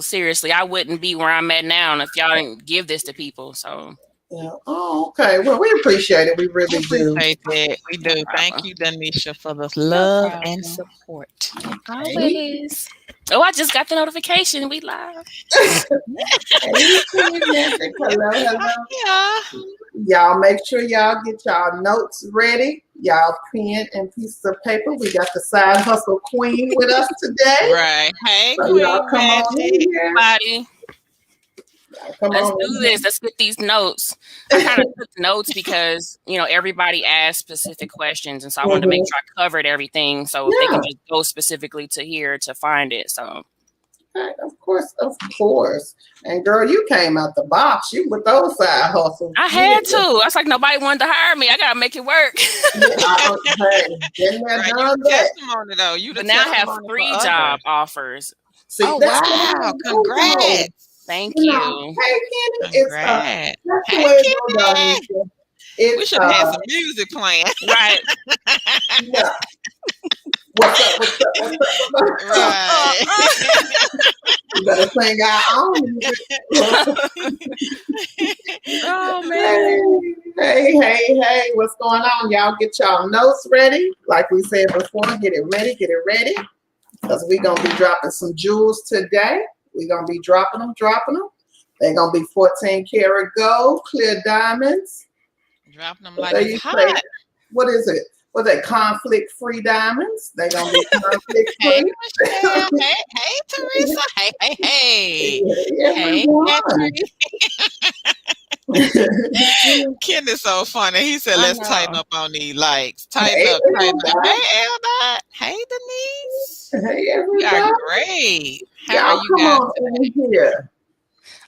seriously, I wouldn't be where I'm at now if y'all didn't give this to people. So Yeah. Oh, okay. Well, we appreciate it. We We really do. appreciate that. We no do. Thank problem. you, Danisha, for the No love and problem. support. Okay. We Always. Oh, I just got the notification. We live. Hey, Magic. Hello, hello. Yeah. Y'all make sure y'all get y'all notes ready. Y'all pen and pieces of paper. We got the side hustle queen with us today. Right. Hey, So y'all Queen come on in Magic. here. Everybody, Y'all come let's on do in this. Let's get these notes. I kind of took notes because everybody asked specific questions, and so I here. wanted to make sure I covered everything. So if they Yeah. can just go specifically to here to find it. So Right, of course, of course. And girl, you came out the box. You with those side hustles. I had to. I was like, nobody wanted to hire me. I gotta make it work. Hey, been there, Right. You done the that. testimony though. You the But now I have testimony for 3 others. job offers. See, Oh that's what I wow! do, though. Congrats! Thank You know, you. hey Kenny, it's Congrats! that's the Hey, way it goes, Kenny. Darnisha. We It's should have had some music playing. Right. yeah. What's up? What's up? What's up? What's up? Right. You better sing our own music. Oh man. Hey, what's going on? Y'all get y'all notes ready. Like we said before, get it ready. Because we're going to be dropping some jewels today. We're going to be dropping them. They're going to be 14 karat gold, clear diamonds. Dropping them What like they it's say, hot. what is it? What are they? Conflict-free diamonds. They're going to be Hey, conflict-free. Michelle. Hey, Teresa. Hey. Yeah, Hey, everyone. Patrick. Ken is so funny. He said, I let's tighten know. up on these likes. Tighten Hey, up. everybody. Hey, Elda. Hey, Denise. Hey, You are everybody. great. How are Y'all you come guys on today? in here.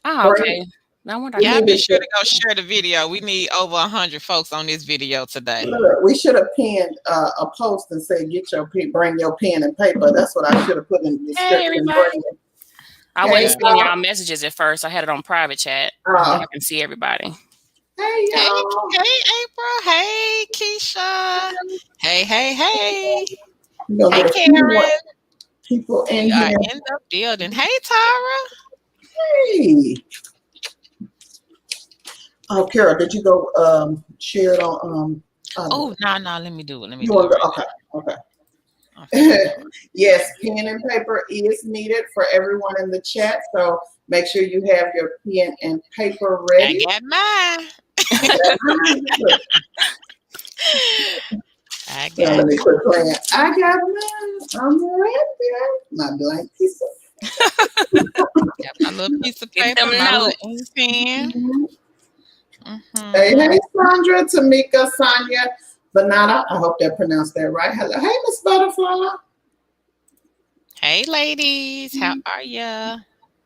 Oh, okay. No wonder I Y'all can't. be sure to go share the video. We need over 100 folks on this video today. Look, we should have pinned a post and said, bring your pen and paper. That's what I should have put in the Hey description. everybody. I Hey, wasn't seeing y'all messages at first. I had it on private chat. I can see everybody. Hey, Hey, y'all. hey, April. Hey, Keisha. Hey. We're gonna Hey, get a few more Karen. people in We are here. in the building. Hey, Tara. Hey. Oh, Carol, did you go share it on Oh, no. Let me do it. you want to okay. Yes, pen and paper is needed for everyone in the chat. So make sure you have your pen and paper ready. I got mine. I got Let me quit playing. I got mine. I'm ready. My blank piece of got my little piece of Get paper, them my little notes. ink pen. Hey, Sandra, Tamika, Sonia, Banana. I hope that pronounced that right. Hello. Hey, Miss Butterfly. Hey, ladies. How are ya?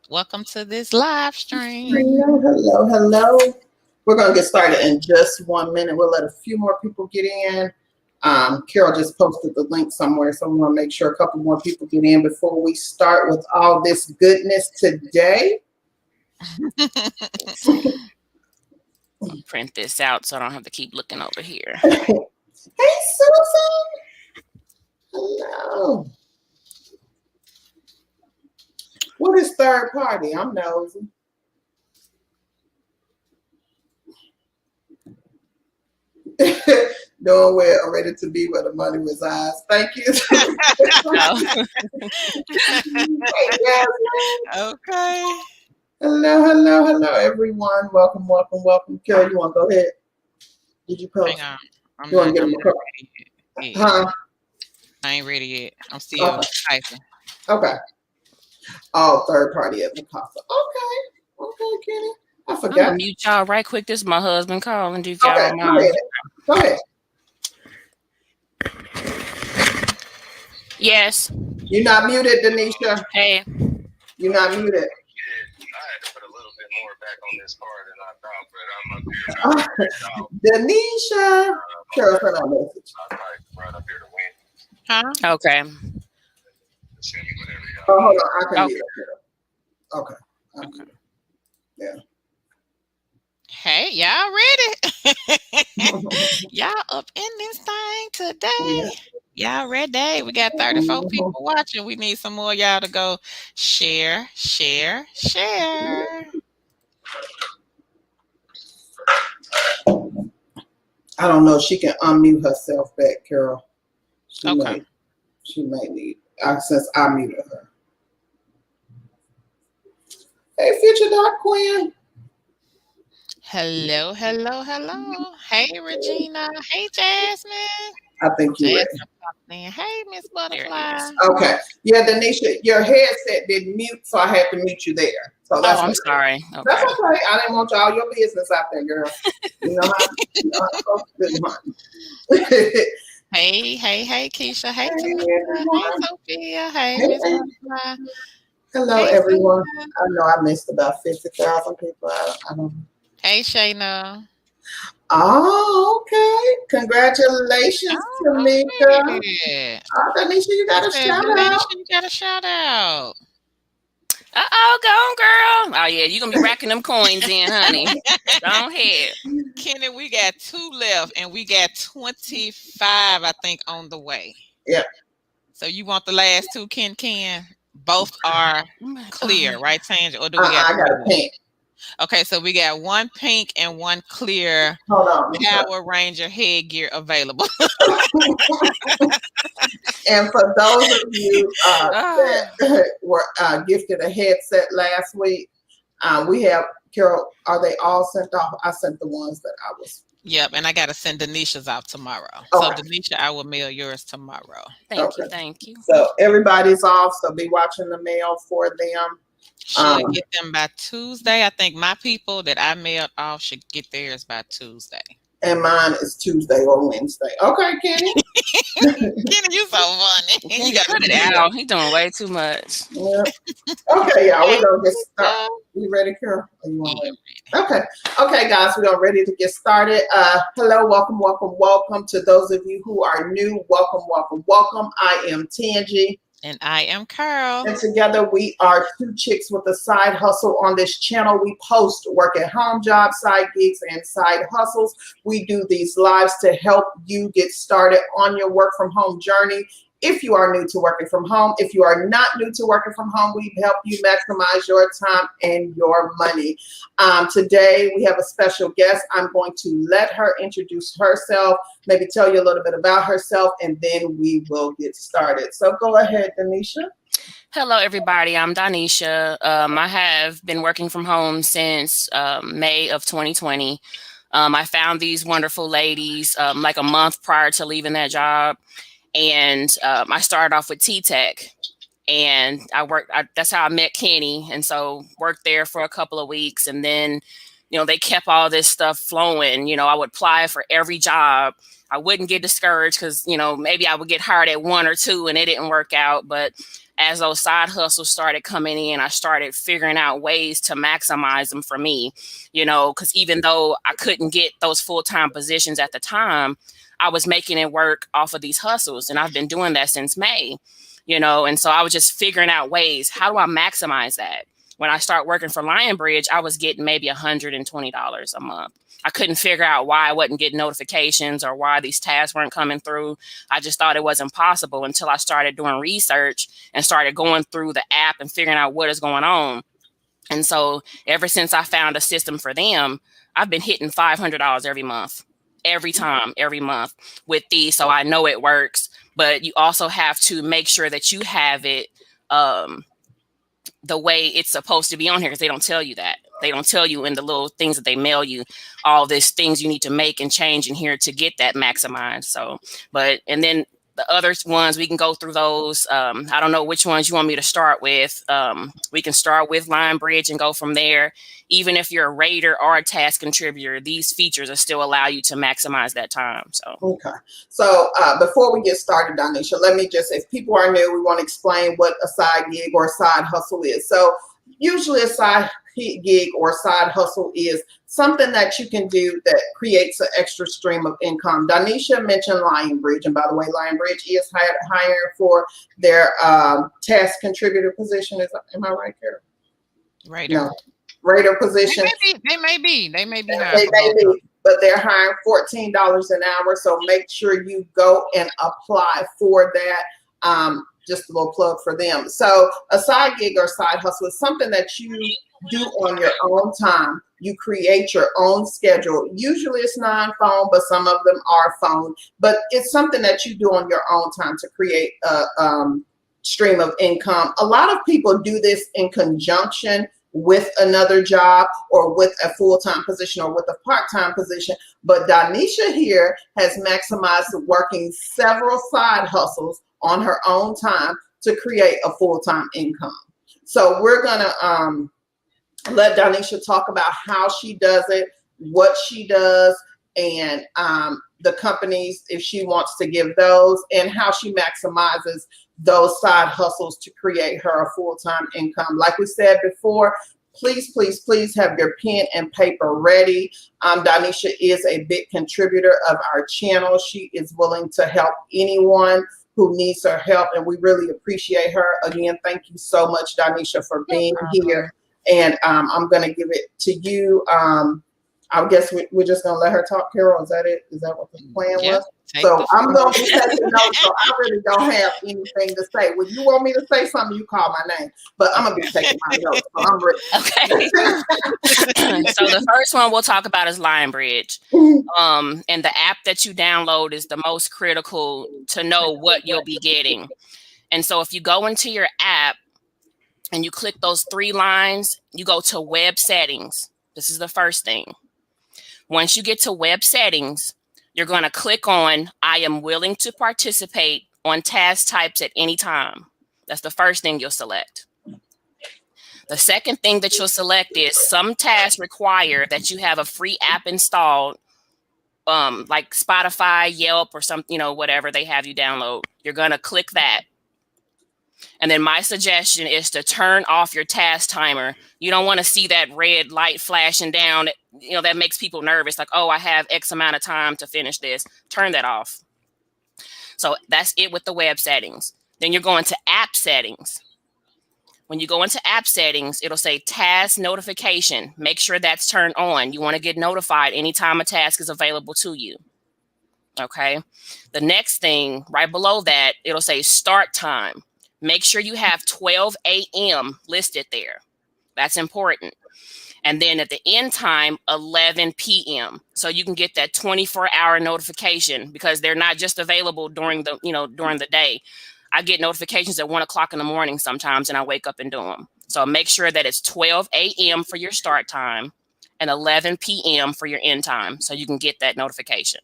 Welcome to this live stream. Hello. We're going to get started in just 1 minute. We'll let a few more people get in. Carol just posted the link somewhere, so we want to make sure a couple more people get in before we start with all this goodness today. Print this out so I don't have to keep looking over here. Hey, Susan. Hello. What is third party? I'm nosy. Knowing where I'm ready to be where the money resides. Thank you. Okay. Hello, everyone. Welcome. Carol, you want to go ahead? Did you post? Hang on. You want to get them a call? Huh? I ain't ready yet. I'm still typing. Okay. Oh, third party at Mikasa. Okay, Kenny. I forgot. I'm gonna mute y'all right quick. This is my husband calling. Do y'all Okay, mind? go ahead. Yes. You're not muted, Denisha. Hey. You're not muted. I had to put a little bit more back on this card than I thought, but I'm up here. Denisha. Carol sent out a message. Right up here to win. Huh? Okay. Oh, hold on. I can mute her. Okay. Yeah. Hey, y'all ready? Y'all up in this thing today? Y'all ready? We got 34 people watching. We need some more y'all to go share, share, share. I don't know. She can unmute herself back, Carol. Okay. She may need since I muted her. Hey, future Dark Queen. Hello, hello, hello. Hey, Regina. Hey, Jasmine. I think you're ready. Hey, Miss Butterfly. Okay. Yeah, Denisha, your headset didn't mute, so I had to mute you there. So that's I'm sorry. Okay. That's okay. I didn't want all your business out there, girl. You know how folks do money. Hey, Keisha. Hey, Sophia. Hey, Miss Butterfly. Hello, everyone. I know I missed about 50,000 people. I don't know. Hey, Shayna. Oh, okay. Congratulations, Tamika. Tanisha, you got a shout out. You got a shout out. Go on, girl. Oh, yeah, you're going to be racking them coins in, honey. Go ahead. Kenny, we got 2 left, and we got 25, I think, on the way. Yeah. So you want the last 2, Ken? Both are clear, right, Tanja? Or do we got? I got a pink. Okay, so we got 1 pink and 1 clear Power Ranger headgear available. And for those of you that were gifted a headset last week, we have, Carol, are they all sent off? I sent the ones that I was. Yep, and I got to send Denisha's out tomorrow. Okay. So, Denisha, I will mail yours tomorrow. Thank you. So everybody's off, so be watching the mail for them. Should get them by Tuesday. I think my people that I mailed off should get theirs by Tuesday. And mine is Tuesday or Wednesday. Okay, Kenny. Kenny, you so funny. You got to cut it out. He's doing way too much. Yeah. Okay, y'all. We're going to get started. You ready, Carol? Or you want to wait? Okay, guys. We're ready to get started. Hello, welcome to those of you who are new. Welcome. I am Tangi. And I am Carl. And together we are 2 chicks with a side hustle on this channel. We post work at home jobs, side gigs, and side hustles. We do these lives to help you get started on your work from home journey. If you are new to working from home, if you are not new to working from home, we help you maximize your time and your money. Today, we have a special guest. I'm going to let her introduce herself, maybe tell you a little bit about herself, and then we will get started. So go ahead, Denisha. Hello, everybody. I'm Donisha. I have been working from home since May of 2020. I found these wonderful ladies like a month prior to leaving that job. And I started off with T-Tech, and that's how I met Kenny. And so worked there for a couple of weeks. And then, they kept all this stuff flowing. I would apply for every job. I wouldn't get discouraged because, maybe I would get hired at 1 or 2 and it didn't work out. But as those side hustles started coming in, I started figuring out ways to maximize them for me, because even though I couldn't get those full-time positions at the time, I was making it work off of these hustles. And I've been doing that since May, and so I was just figuring out ways. How do I maximize that? When I started working for Lionbridge, I was getting maybe $120 a month. I couldn't figure out why I wasn't getting notifications or why these tasks weren't coming through. I just thought it wasn't possible until I started doing research and started going through the app and figuring out what is going on. And so ever since I found a system for them, I've been hitting $500 every month. Every month with these. So I know it works, but you also have to make sure that you have it the way it's supposed to be on here, because they don't tell you that. They don't tell you in the little things that they mail you, all these things you need to make and change in here to get that maximized. So, and then the other ones, we can go through those. I don't know which ones you want me to start with. We can start with Lionbridge and go from there. Even if you're a rater or a task contributor, these features will still allow you to maximize that time. So okay. So before we get started, Donisha, let me just, if people are new, we want to explain what a side gig or a side hustle is. So usually a side gig or side hustle is something that you can do that creates an extra stream of income. Donisha mentioned Lionbridge, and by the way, Lionbridge is hiring for their task contributor position. Am I right, Carol? Right. No. Rater position. They may be. but they're hiring $14 an hour. So make sure you go and apply for that. Just a little plug for them. So a side gig or side hustle is something that you do on your own time. You create your own schedule. Usually it's non-phone, but some of them are phone. But it's something that you do on your own time to create a stream of income. A lot of people do this in conjunction with another job or with a full-time position or with a part-time position. But Donisha here has maximized working several side hustles on her own time to create a full-time income. So we're gonna let Donisha talk about how she does it, what she does, and the companies, if she wants to give those, and how she maximizes those side hustles to create her a full-time income. Like we said before, please, please, please have your pen and paper ready. Donisha is a big contributor of our channel. She is willing to help anyone who needs her help, and we really appreciate her. Again, thank you so much, Donisha, for being here. And I'm going to give it to you. I guess we're just going to let her talk, Carol. Is that it? Is that what the plan was? So I'm going to be taking notes, so I really don't have anything to say. When you want me to say something, you call my name. But I'm going to be taking my notes, so I'm ready. Okay. So the first one we'll talk about is Lionbridge. And the app that you download is the most critical to know what you'll be getting. And so if you go into your app and you click those 3 lines, you go to web settings. This is the first thing. Once you get to web settings, you're going to click on I am willing to participate on task types at any time. That's the first thing you'll select. The second thing that you'll select is some tasks require that you have a free app installed, like Spotify, Yelp, or some, whatever they have you download. You're going to click that. And then my suggestion is to turn off your task timer. You don't want to see that red light flashing down. That makes people nervous. Like, oh, I have X amount of time to finish this. Turn that off. So that's it with the web settings. Then you're going to app settings. When you go into app settings, it'll say task notification. Make sure that's turned on. You want to get notified anytime a task is available to you. Okay. The next thing right below that, it'll say start time. Make sure you have 12 a.m. listed there. That's important. And then at the end time, 11 p.m. So you can get that 24-hour notification because they're not just available during the day. I get notifications at 1 o'clock in the morning sometimes, and I wake up and do them. So make sure that it's 12 a.m. for your start time and 11 p.m. for your end time so you can get that notification.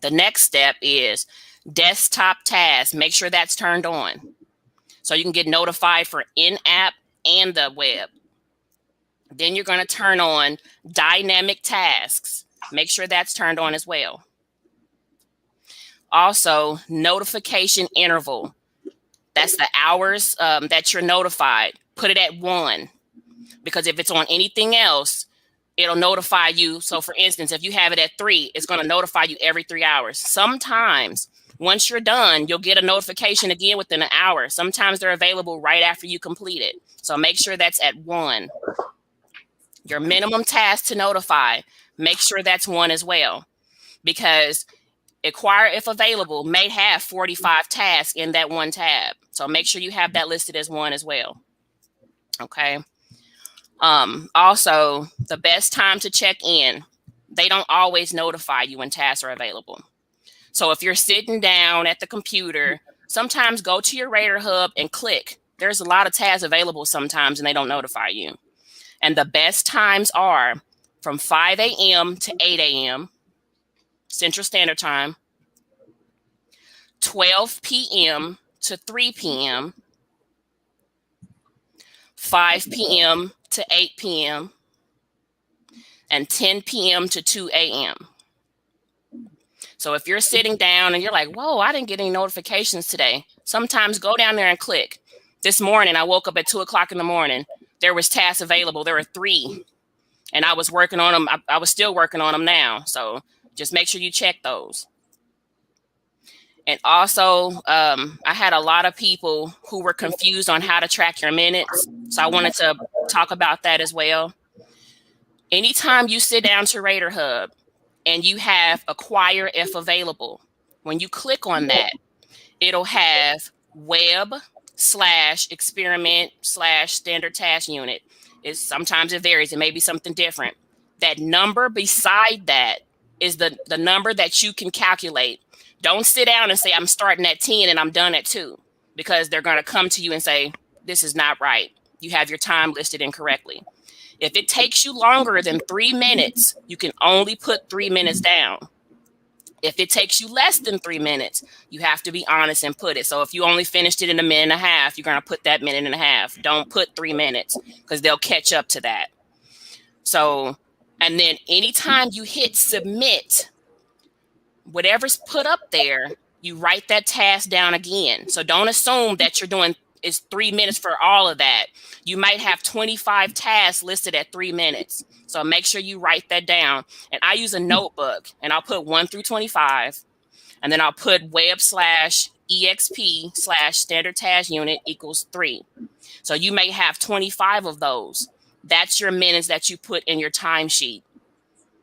The next step is desktop tasks. Make sure that's turned on so you can get notified for in-app and the web. Then you're going to turn on dynamic tasks. Make sure that's turned on as well. Also, notification interval. That's the hours that you're notified. Put it at 1 because if it's on anything else, it'll notify you. So for instance, if you have it at 3, it's going to notify you every 3 hours. Sometimes once you're done, you'll get a notification again within an hour. Sometimes they're available right after you complete it. So make sure that's at 1. Your minimum task to notify, make sure that's 1 as well. Because Acquire, if available, may have 45 tasks in that one tab. So make sure you have that listed as 1 as well. Okay. Also, the best time to check in, they don't always notify you when tasks are available. So if you're sitting down at the computer, sometimes go to your Radar Hub and click. There's a lot of tasks available sometimes and they don't notify you. And the best times are from 5 a.m. to 8 a.m. Central Standard Time, 12 p.m. to 3 p.m., 5 p.m. to 8 p.m., and 10 p.m. to 2 a.m. So if you're sitting down and you're like, whoa, I didn't get any notifications today. Sometimes go down there and click. This morning, I woke up at 2 o'clock in the morning. There was tasks available. There were 3. And I was working on them. I was still working on them now. So just make sure you check those. And also, I had a lot of people who were confused on how to track your minutes. So I wanted to talk about that as well. Anytime you sit down to Radar Hub, and you have acquire if available. When you click on that, it'll have web/experiment/standard task unit. Sometimes it varies. It may be something different. That number beside that is the number that you can calculate. Don't sit down and say, I'm starting at 10 and I'm done at 2, because they're going to come to you and say, this is not right. You have your time listed incorrectly. If it takes you longer than 3 minutes, you can only put 3 minutes down. If it takes you less than 3 minutes, you have to be honest and put it. So if you only finished it in a minute and a half, you're going to put that minute and a half. Don't put 3 minutes, because they'll catch up to that. So, and then anytime you hit submit, whatever's put up there, you write that task down again. So don't assume that you're doing is 3 minutes for all of that. You might have 25 tasks listed at 3 minutes. So make sure you write that down. And I use a notebook, and I'll put 1 through 25. And then I'll put web/exp/standard task unit equals 3. So you may have 25 of those. That's your minutes that you put in your timesheet.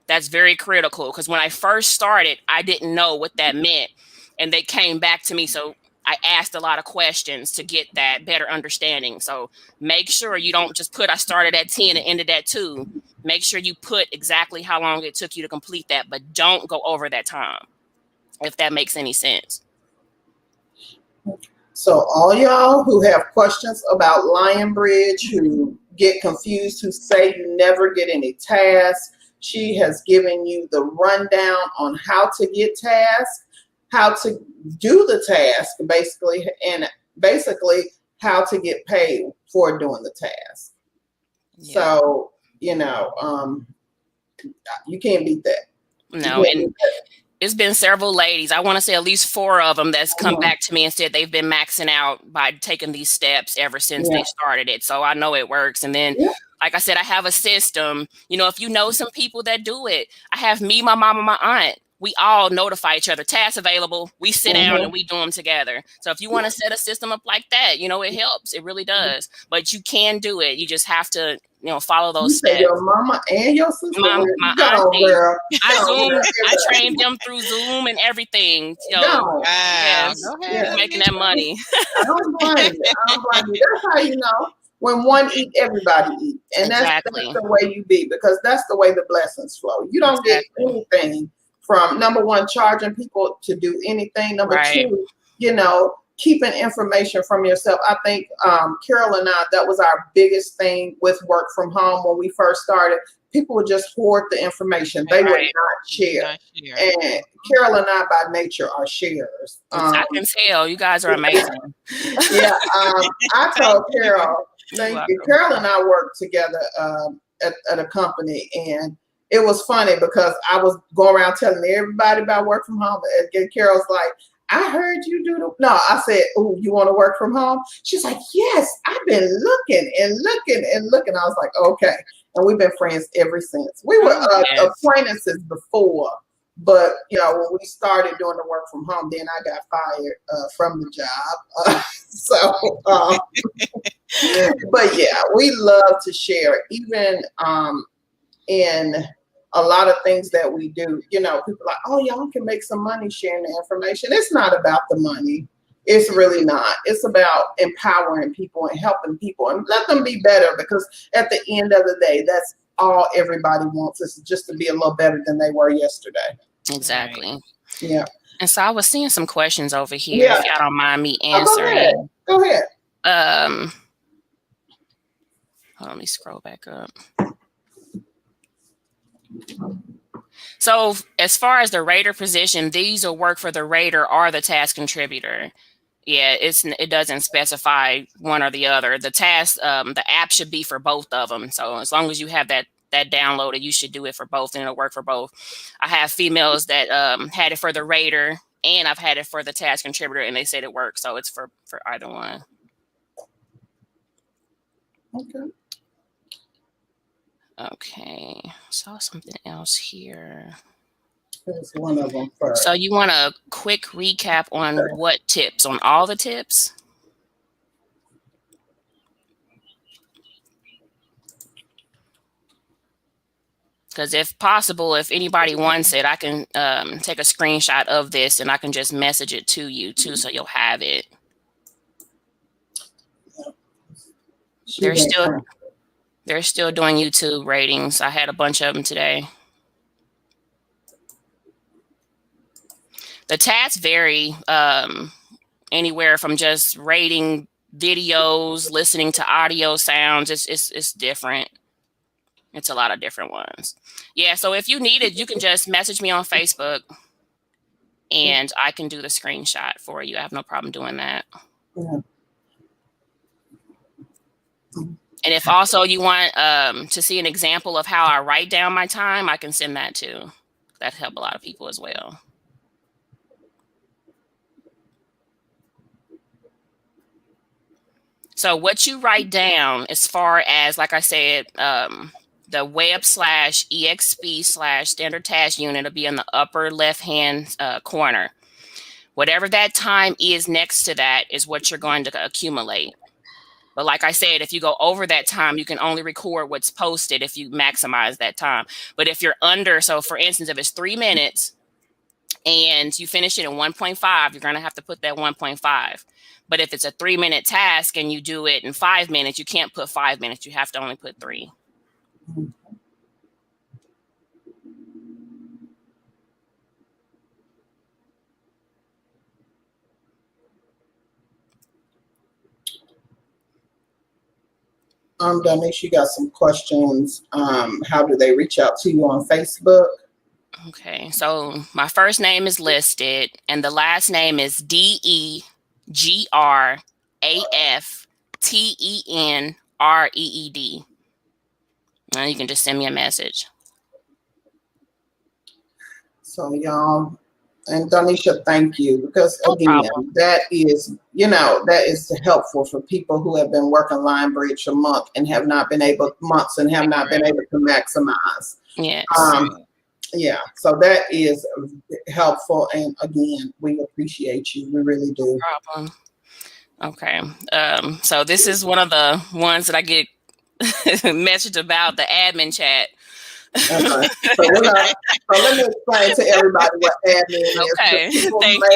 That's very critical, because when I first started, I didn't know what that meant. And they came back to me. So I asked a lot of questions to get that better understanding. So make sure you don't just put, I started at 10 and ended at 2. Make sure you put exactly how long it took you to complete that, but don't go over that time, if that makes any sense. So all y'all who have questions about Lionbridge, who get confused, who say you never get any tasks, she has given you the rundown on how to get tasks, how to do the task, basically, and basically how to get paid for doing the task. Yeah. So, you can't beat that. No, and it's been several ladies. I want to say at least 4 of them that's come back to me and said they've been maxing out by taking these steps ever since they started it. So I know it works. And then, like I said, I have a system. If you know some people that do it, I have me, my mom, and my aunt. We all notify each other, tasks available. We sit down and we do them together. So if you want to set a system up like that, it helps. It really does. But you can do it. You just have to, follow those steps. Your mama and your sister. My auntie. Girl. I trained them through Zoom and everything. Making that money. I don't blame you. That's how you know. When one eat, everybody eat. And that's the way you be, because that's the way the blessings flow. You don't get anything from, number one, charging people to do anything. Number two, keeping information from yourself. I think Carol and I, that was our biggest thing with work from home when we first started. People would just hoard the information. They would not share. And Carol and I, by nature, are sharers. I can tell. You guys are amazing. I told Carol, Carol and I worked together at a company, and it was funny because I was going around telling everybody about work from home. And Carol's like, I heard you do no, I said, oh, you want to work from home? She's like, yes, I've been looking and looking and looking. I was like, okay. And we've been friends ever since. We were acquaintances before, but when we started doing the work from home, then I got fired from the job. But yeah, we love to share, even in a lot of things that we do. People are like, oh, y'all can make some money sharing the information. It's not about the money. It's really not. It's about empowering people and helping people and let them be better, because at the end of the day, that's all everybody wants, is just to be a little better than they were yesterday. Exactly. Yeah. And so I was seeing some questions over here, if y'all don't mind me answering. Go ahead. Hold on, let me scroll back up. So as far as the rater position, these will work for the rater or the task contributor. Yeah, it doesn't specify one or the other. The task, the app should be for both of them. So as long as you have that downloaded, you should do it for both, and it'll work for both. I have females that had it for the rater, and I've had it for the task contributor, and they said it works. So it's for either one. Okay, saw something else here. There's one of them first. So you want a quick recap on what tips? On all the tips? Because if possible, if anybody wants it, I can take a screenshot of this and I can just message it to you too, so you'll have it. They're still doing YouTube ratings. I had a bunch of them today. The tasks vary anywhere from just rating videos, listening to audio sounds. It's different. It's a lot of different ones. Yeah, so if you need it, you can just message me on Facebook and I can do the screenshot for you. I have no problem doing that. Yeah. And if also you want to see an example of how I write down my time, I can send that too. That help a lot of people as well. So what you write down as far as, like I said, the web/exp/standard task unit will be in the upper left-hand corner. Whatever that time is next to that is what you're going to accumulate. But like I said, if you go over that time, you can only record what's posted if you maximize that time. But if you're under, so for instance, if it's 3 minutes and you finish it in 1.5, you're going to have to put that 1.5. But if it's a 3-minute task and you do it in 5 minutes, you can't put 5 minutes. You have to only put 3. Donice, you got some questions. How do they reach out to you on Facebook? Okay, so my first name is listed and the last name is DEGRAFTENREED. And you can just send me a message. So y'all, and Donisha, thank you, because No again, problem. that is helpful for people who have been working Lionbridge a month and have not been able to maximize. Yes. Yeah, so that is helpful, and again, we appreciate you. We really do. No problem. Okay. So this is one of the ones that I get messaged about, the admin chat. Okay. So let me explain to everybody what admin is. Okay, People thank may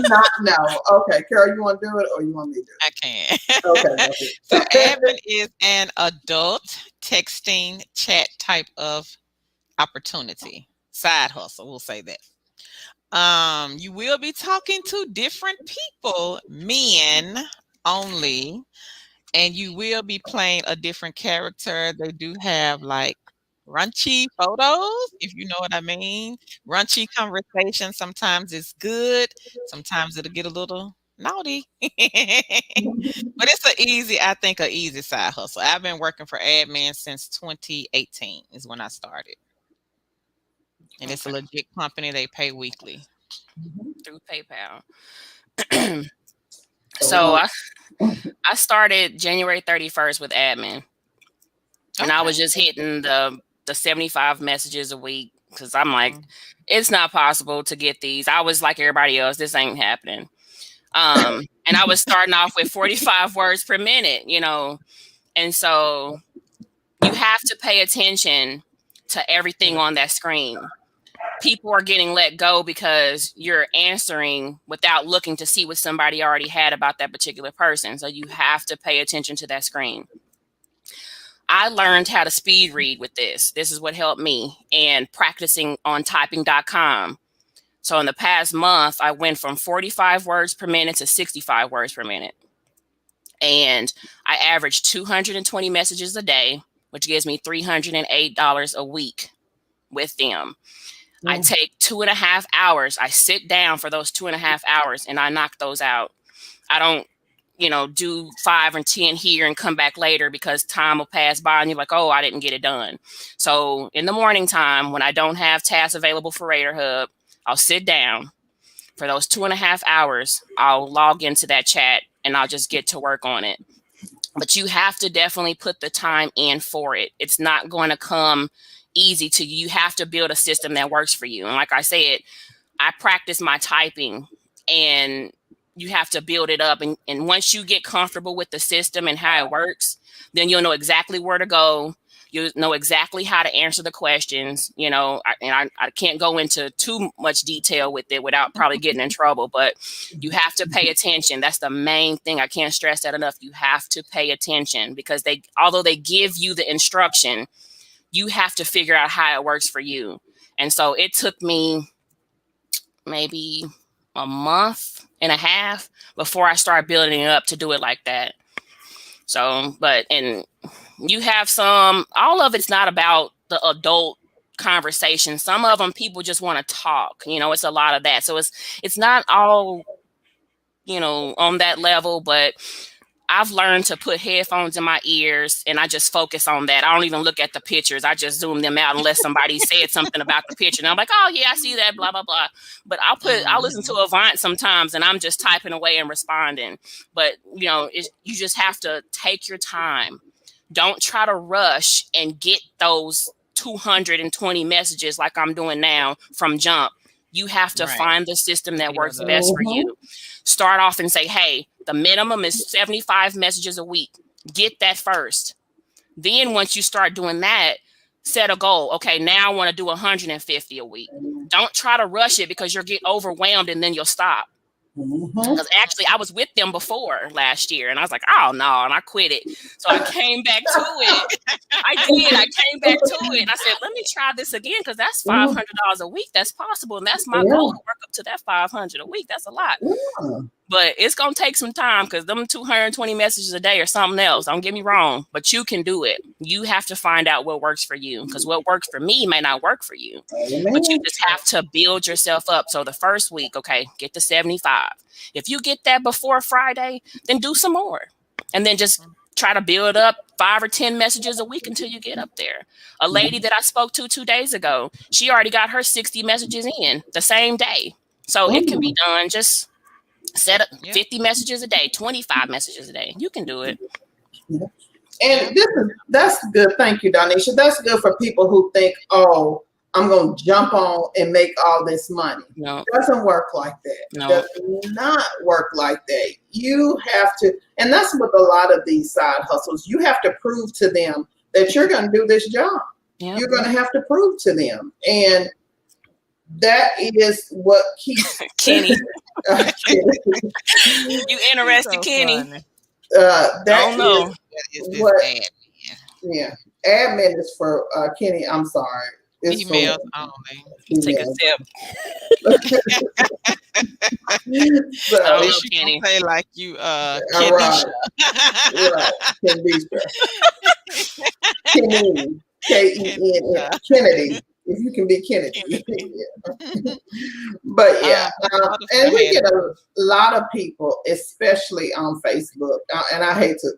not know. Okay, Carol, you want to do it or you want me to do I can. it? Okay. So admin is an adult texting chat type of opportunity. Side hustle, we'll say that. You will be talking to different people, men only, and you will be playing a different character. They do have like raunchy photos, if you know what I mean. Raunchy conversation sometimes is good, sometimes it'll get a little naughty. But it's an easy side hustle. I've been working for admin since 2018 is when I started. And it's a legit company. They pay weekly through PayPal. So I started January 31st with admin. And I was just hitting the 75 messages a week because I'm like, it's not possible to get these. I was like everybody else, this ain't happening. And I was starting off with 45 words per minute, and so you have to pay attention to everything on that screen. People are getting let go because you're answering without looking to see what somebody already had about that particular person. So you have to pay attention to that screen. I learned how to speed read with this. This is what helped me, and practicing on typing.com. So in the past month, I went from 45 words per minute to 65 words per minute. And I averaged 220 messages a day, which gives me $308 a week with them. I take 2.5 hours. I sit down for those 2.5 hours and I knock those out. I don't, do 5 or 10 here and come back later because time will pass by and you're like, oh, I didn't get it done. So in the morning time, when I don't have tasks available for Raider Hub, I'll sit down for those 2.5 hours. I'll log into that chat and I'll just get to work on it. But you have to definitely put the time in for it. It's not going to come easy to you. You have to build a system that works for you. And like I said, I practice my typing, and you have to build it up. And once you get comfortable with the system and how it works, then you'll know exactly where to go. You know exactly how to answer the questions, you know, I can't go into too much detail with it without probably getting in trouble, but you have to pay attention. That's the main thing. I can't stress that enough. You have to pay attention because although they give you the instruction, you have to figure out how it works for you. And so it took me maybe a month and a half before I started building it up to do it like that. So, and you have all of it's not about the adult conversation. Some of them people just want to talk, you know, it's a lot of that. So it's not all, you know, on that level, but I've learned to put headphones in my ears and I just focus on that. I don't even look at the pictures. I just zoom them out unless somebody said something about the picture. And I'm like, oh yeah, I see that, blah, blah, blah. But I'll listen to Avant sometimes and I'm just typing away and responding. But you know, you just have to take your time. Don't try to rush and get those 220 messages like I'm doing now from jump. You have to find the system that works best for you. Start off and say, hey, the minimum is 75 messages a week. Get that first. Then once you start doing that, set a goal. Okay, now I want to do 150 a week. Don't try to rush it because you'll get overwhelmed and then you'll stop. Because actually I was with them before last year and I was like, oh no, and I quit it. So I came back to it. I came back to it and I said, let me try this again because that's $500 a week. That's possible. And that's my goal, to work up to that 500 a week. That's a lot. But it's going to take some time because them 220 messages a day or something else. Don't get me wrong, but you can do it. You have to find out what works for you because what works for me may not work for you. But you just have to build yourself up. So the first week, okay, get to 75. If you get that before Friday, then do some more. And then just try to build up 5 or 10 messages a week until you get up there. A lady that I spoke to 2 days ago, she already got her 60 messages in the same day. So it can be done. Just set up 50 messages a day, 25 messages a day. You can do it. And that's good. Thank you, Donisha. That's good for people who think, oh, I'm going to jump on and make all this money. No. It doesn't work like that. No. It does not work like that. You have to, and that's with a lot of these side hustles. You have to prove to them that you're going to do this job. Yep. You're going to have to prove to them. And that is what keeps Kenny. You interested, so Kenny? That know. Is what, admin. Yeah. Admin is for Kenny. I'm sorry. It's emails only. Take a sip. So, at least you can say like you Kenisha. Right. Kenny. K-E-N-N. Kennedy. If you can be Kennedy. But yeah. And we get a lot of people, especially on Facebook. And I hate to,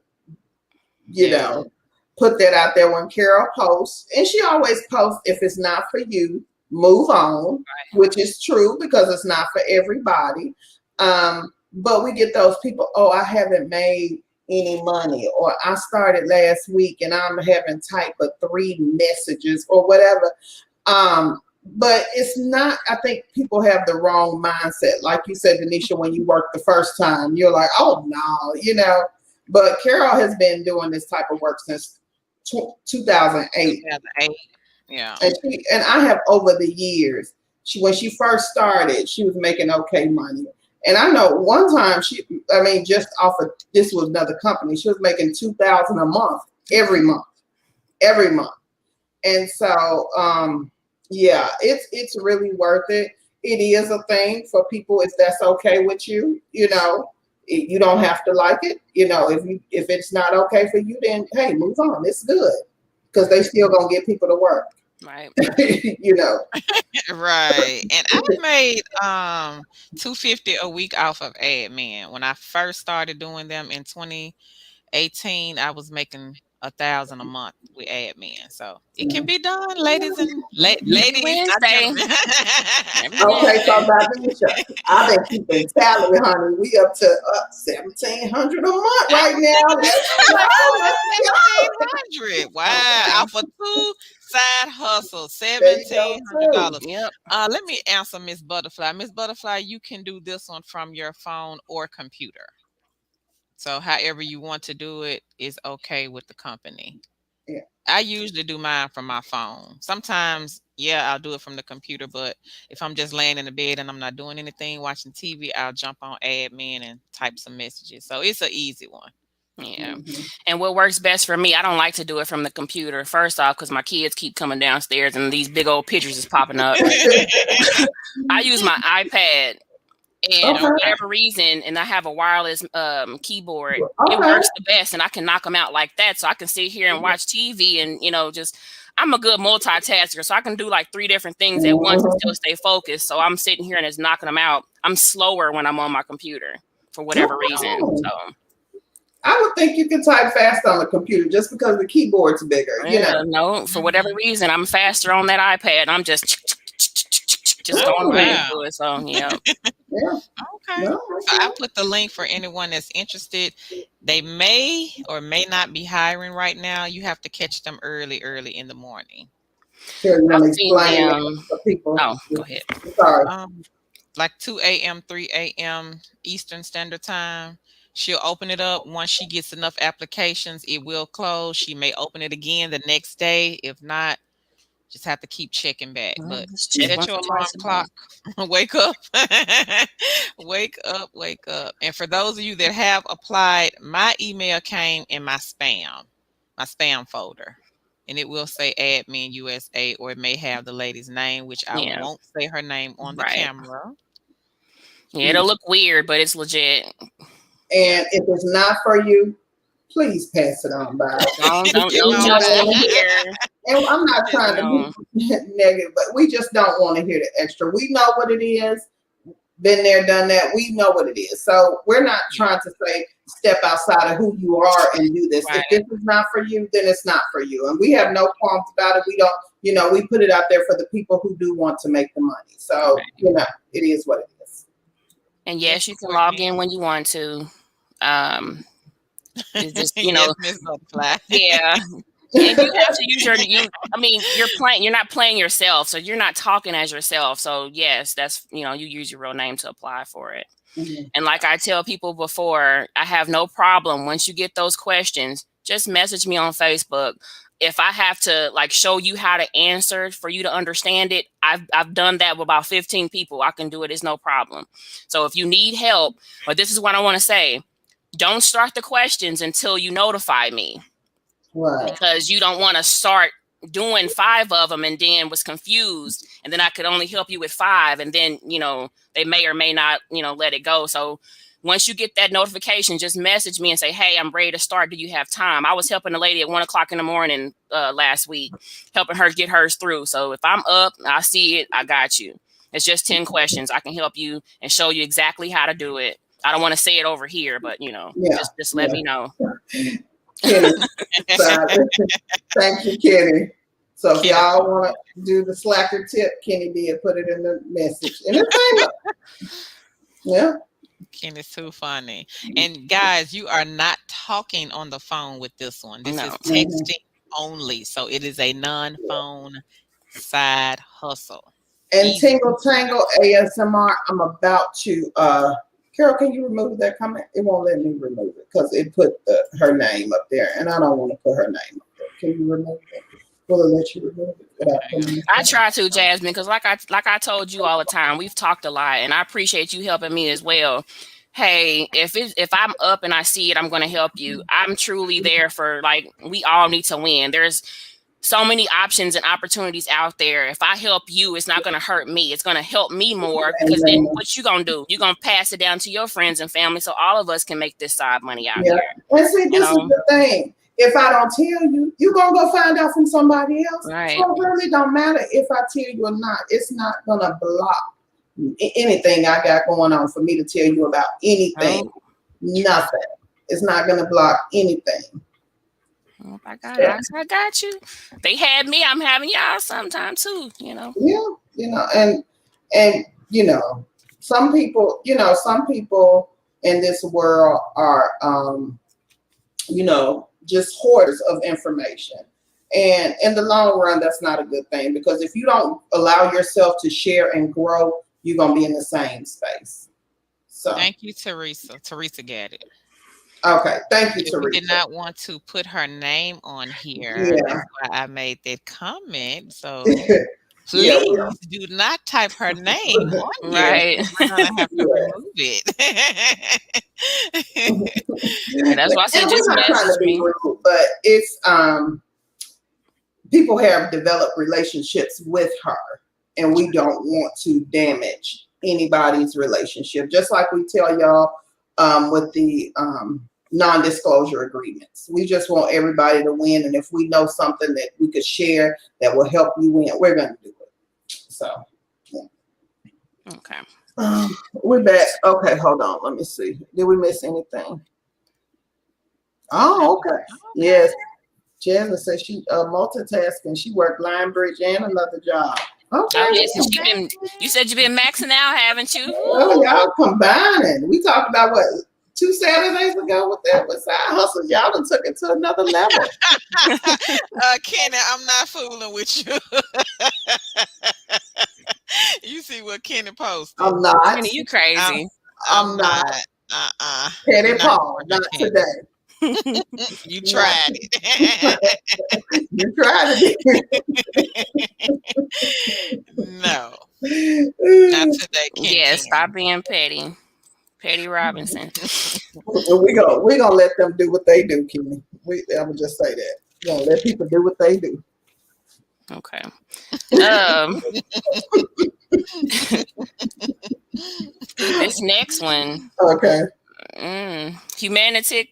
you know, put that out there when Carol posts. And she always posts, if it's not for you, move on, which is true because it's not for everybody. But we get those people, oh, I haven't made any money, or I started last week and I'm having type of 3 messages or whatever. But it's not, I think people have the wrong mindset. Like you said, Denisha, when you work the first time, you're like, oh no, you know, but Carol has been doing this type of work since 2008. Yeah. And I have over the years, when she first started, she was making okay money. And I know one time just off of, this was another company, she was making $2,000 a month, every month. And so, yeah, it's really worth it. It is a thing for people if that's okay with you. You know, you don't have to like it. You know, if it's not okay for you, then hey, move on. It's good because they still gonna get people to work. Right. You know. Right. And I made $250 a week off of admin. When I first started doing them in 2018, I was making $1,000 a month with admin. So it can be done, ladies and ladies. Wednesday. Okay, so Donisha, I've been keeping tally, honey. We up to $1,700 a month right now. $1,700. Wow. Off of side hustle, There you go, $1,700. Yep. Let me answer Miss Butterfly. Miss Butterfly, you can do this one from your phone or computer. So however you want to do it is okay with the company. Yeah. I usually do mine from my phone. Sometimes, yeah, I'll do it from the computer, but if I'm just laying in the bed and I'm not doing anything, watching TV, I'll jump on admin and type some messages. So it's an easy one. Yeah. Mhm. And what works best for me, I don't like to do it from the computer. First off, because my kids keep coming downstairs and these big old pictures is popping up. I use my iPad. And Okay. for whatever reason, and I have a wireless keyboard, it Okay. works the best, and I can knock them out like that. So I can sit here and watch TV, and just I'm a good multitasker, so I can do like 3 different things at once and still stay focused. So I'm sitting here and it's knocking them out. I'm slower when I'm on my computer for whatever reason. So I would think you can type fast on the computer just because the keyboard's bigger. no, for whatever reason, I'm faster on that iPad. I'm just going away to it. So yeah. Yeah. Okay. No, So I put the link for anyone that's interested. They may or may not be hiring right now. You have to catch them early in the morning. Sure, you want to I've seen explain them. for people. Oh, go ahead. Sorry. Like 2 a.m., 3 a.m. Eastern Standard Time. She'll open it up. Once she gets enough applications, it will close. She may open it again the next day. If not, just have to keep checking back. But set your alarm clock. Wake up. Wake up. And for those of you that have applied, my email came in my spam folder. And it will say Admin USA, or it may have the lady's name, which I won't say her name on the camera. Yeah, it'll look weird, but it's legit. And if it's not for you, please pass it on by. Don't judge here. And I'm not trying to be negative, but we just don't want to hear the extra. We know what it is. Been there, done that. We know what it is. So we're not trying to say step outside of who you are and do this. Right. If this is not for you, then it's not for you. And we have no qualms about it. We don't, we put it out there for the people who do want to make the money. So, it is what it is. And yes, you can log in when you want to. It's just, yeah. And you have to use you're not playing yourself, so you're not talking as yourself. So yes, that's, you use your real name to apply for it. Mm-hmm. And like I tell people before, I have no problem. Once you get those questions, just message me on Facebook. If I have to show you how to answer for you to understand it, I've done that with about 15 people. I can do it. It's no problem. So if you need help, but this is what I want to say, don't start the questions until you notify me. Right. Because you don't want to start doing 5 of them and then was confused, and then I could only help you with 5, and then they may or may not let it go. So once you get that notification, just message me and say, hey, I'm ready to start. Do you have time? I was helping a lady at 1:00 in the morning last week, helping her get hers through. So if I'm up, I see it, I got you. It's just 10 questions. I can help you and show you exactly how to do it. I don't want to say it over here, but just let me know. Kenny. Thank you, Kenny. So if y'all want to do the slacker tip, Kenny did put it in the message. Yeah. Kenny's too funny. And guys, you are not talking on the phone with this one. This is texting only. So it is a non-phone side hustle. And Tingle Tangle ASMR, I'm about to Carol, can you remove that comment? It won't let me remove it because it put her name up there, and I don't want to put her name up there. Can you remove it? Will it let you remove it? I try to, Jasmine, because like I told you all the time, we've talked a lot, and I appreciate you helping me as well. Hey, if I'm up and I see it, I'm going to help you. I'm truly there for we all need to win. There's so many options and opportunities out there. If I help you, it's not going to hurt me. It's going to help me more, because then what you going to do? You're going to pass it down to your friends and family, so all of us can make this side money out here. And see, this is the thing. If I don't tell you, you're going to go find out from somebody else. Right. So it really don't matter if I tell you or not. It's not going to block anything I got going on for me to tell you about anything. Nothing. It's not going to block anything. Oh, I got it. I got you. They had me. I'm having y'all sometime too. Yeah, and some people, in this world are, just hoarders of information, And in the long run, that's not a good thing, because if you don't allow yourself to share and grow, you're going to be in the same space. So Thank you, Teresa. Teresa got it. okay, thank you, Yeah, Teresa. we did not want to put her name on here. Yeah. That's why I made that comment. So Yeah, please do not type her name on here. Right. We're gonna have to Yeah. remove it. Yeah, that's why I said And just we're not trying to message be me. rude, but it's people have developed relationships with her, and we don't want to damage anybody's relationship. Just like we tell y'all with the non-disclosure agreements, we just want everybody to win. And if we know something that we could share that will help you win, we're going to do it. So, Okay. we're back. Okay, hold on. Let me see. Did we miss anything? Oh, okay. Yes. Jasmine says she multitasking. She worked Line Bridge and another job. Okay. Oh, yeah, so you said you've been maxing out, haven't you? Oh, y'all combining. We talked about what 2 Saturdays ago with that with side hustles. Y'all done took it to another level. Kenny, I'm not fooling with you. You see what Kenny posted? I'm not. Kenny, you crazy. I'm not. Petty You're not Paul, going not to Kenny. today. You tried it. You tried it. No, not today, Kenny. Yeah, stop being petty. Petty Robinson. we gonna let them do what they do, Kenny. I would just say that. We're gonna let people do what they do. Okay. This next one. Okay. Humanitech.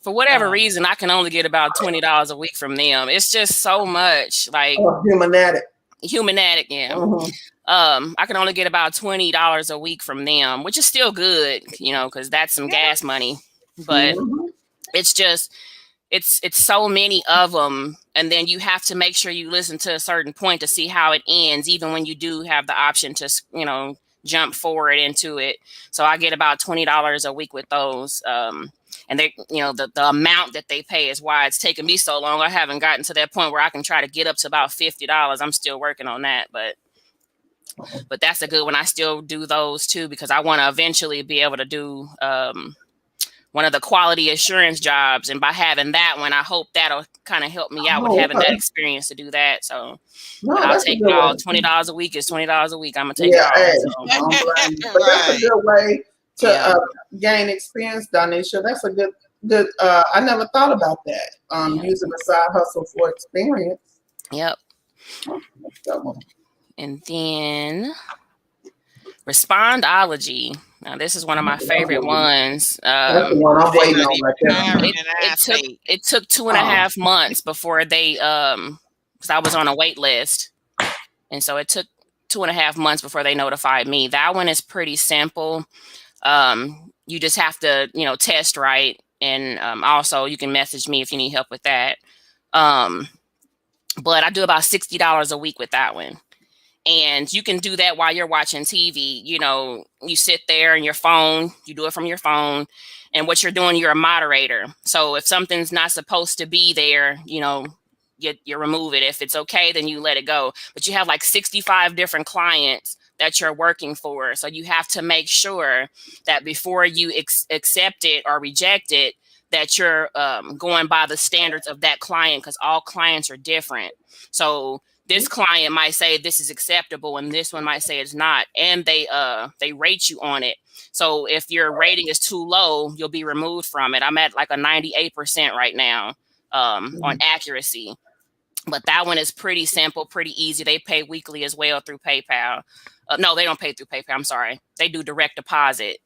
For whatever reason, I can only get about $20 a week from them. It's just so much. Like Humanatech. Humanatech, yeah. I can only get about $20 a week from them, which is still good, because that's some gas money. But it's just, it's so many of them, and then you have to make sure you listen to a certain point to see how it ends, even when you do have the option to, jump forward into it. So I get about $20 a week with those. And they, the amount that they pay is why it's taken me so long. I haven't gotten to that point where I can try to get up to about $50. I'm still working on that, but that's a good one. I still do those too, because I want to eventually be able to do one of the quality assurance jobs. And by having that one, I hope that'll kind of help me out with having that experience to do that. So I'll take it all. $20 a week is $20 a week. I'm going to take it all. But that's a good way to gain experience, Donisha. That's a good. I never thought about that. Using a side hustle for experience. Yep. And then Respondology. Now this is one of my favorite ones. That's the one I'm waiting on right there. It took 2.5 months before they because I was on a wait list, and so it took 2.5 months before they notified me. That one is pretty simple. You just have to, test right. And also you can message me if you need help with that. But I do about $60 a week with that one. And you can do that while you're watching TV. You sit there on your phone, you do it from your phone. And what you're doing, you're a moderator. So if something's not supposed to be there, you remove it. If it's okay, then you let it go. But you have like 65 different clients that you're working for. So you have to make sure that before you accept it or reject it, that you're going by the standards of that client, because all clients are different. So this client might say this is acceptable and this one might say it's not. And they rate you on it. So if your rating is too low, you'll be removed from it. I'm at like a 98% right now on accuracy. But that one is pretty simple, pretty easy. They pay weekly as well through PayPal. No, they don't pay through PayPal. I'm sorry. They do direct deposit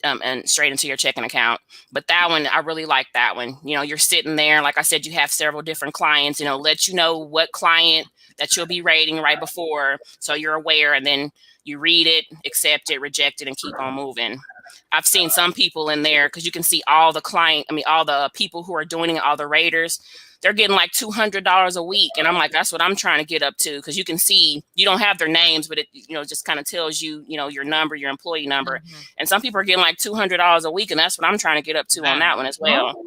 and straight into your checking account. But that one, I really like that one. You're sitting there. Like I said, you have several different clients, let you know what client that you'll be rating right before. So you're aware, and then you read it, accept it, reject it, and keep on moving. I've seen some people in there, because you can see all the people who are doing it, all the raters. They're getting like $200 a week. And I'm like, that's what I'm trying to get up to. Because you can see, you don't have their names, but it, just kind of tells you, your number, your employee number. And some people are getting like $200 a week. And that's what I'm trying to get up to on that one as well.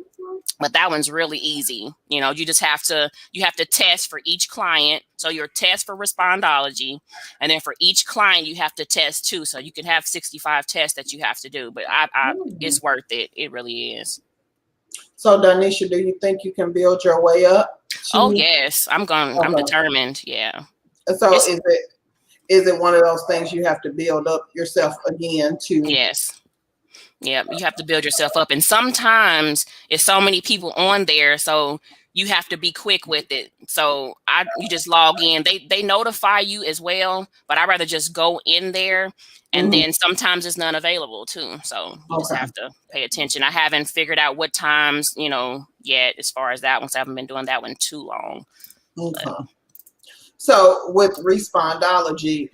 But that one's really easy. You know, you have to test for each client. So your test for Respondology, and then for each client you have to test too. So you can have 65 tests that you have to do. But it's worth it. It really is. So Danisha, do you think you can build your way up? Oh yes, I'm determined. Yeah. So is it one of those things you have to build up yourself again to? Yes. Yeah, you have to build yourself up. And sometimes it's so many people on there, so you have to be quick with it. So you just log in. They notify you as well, but I'd rather just go in there, and then sometimes it's none available too. So you just have to pay attention. I haven't figured out what times, yet as far as that one. So I haven't been doing that one too long. Okay. So with Respondology,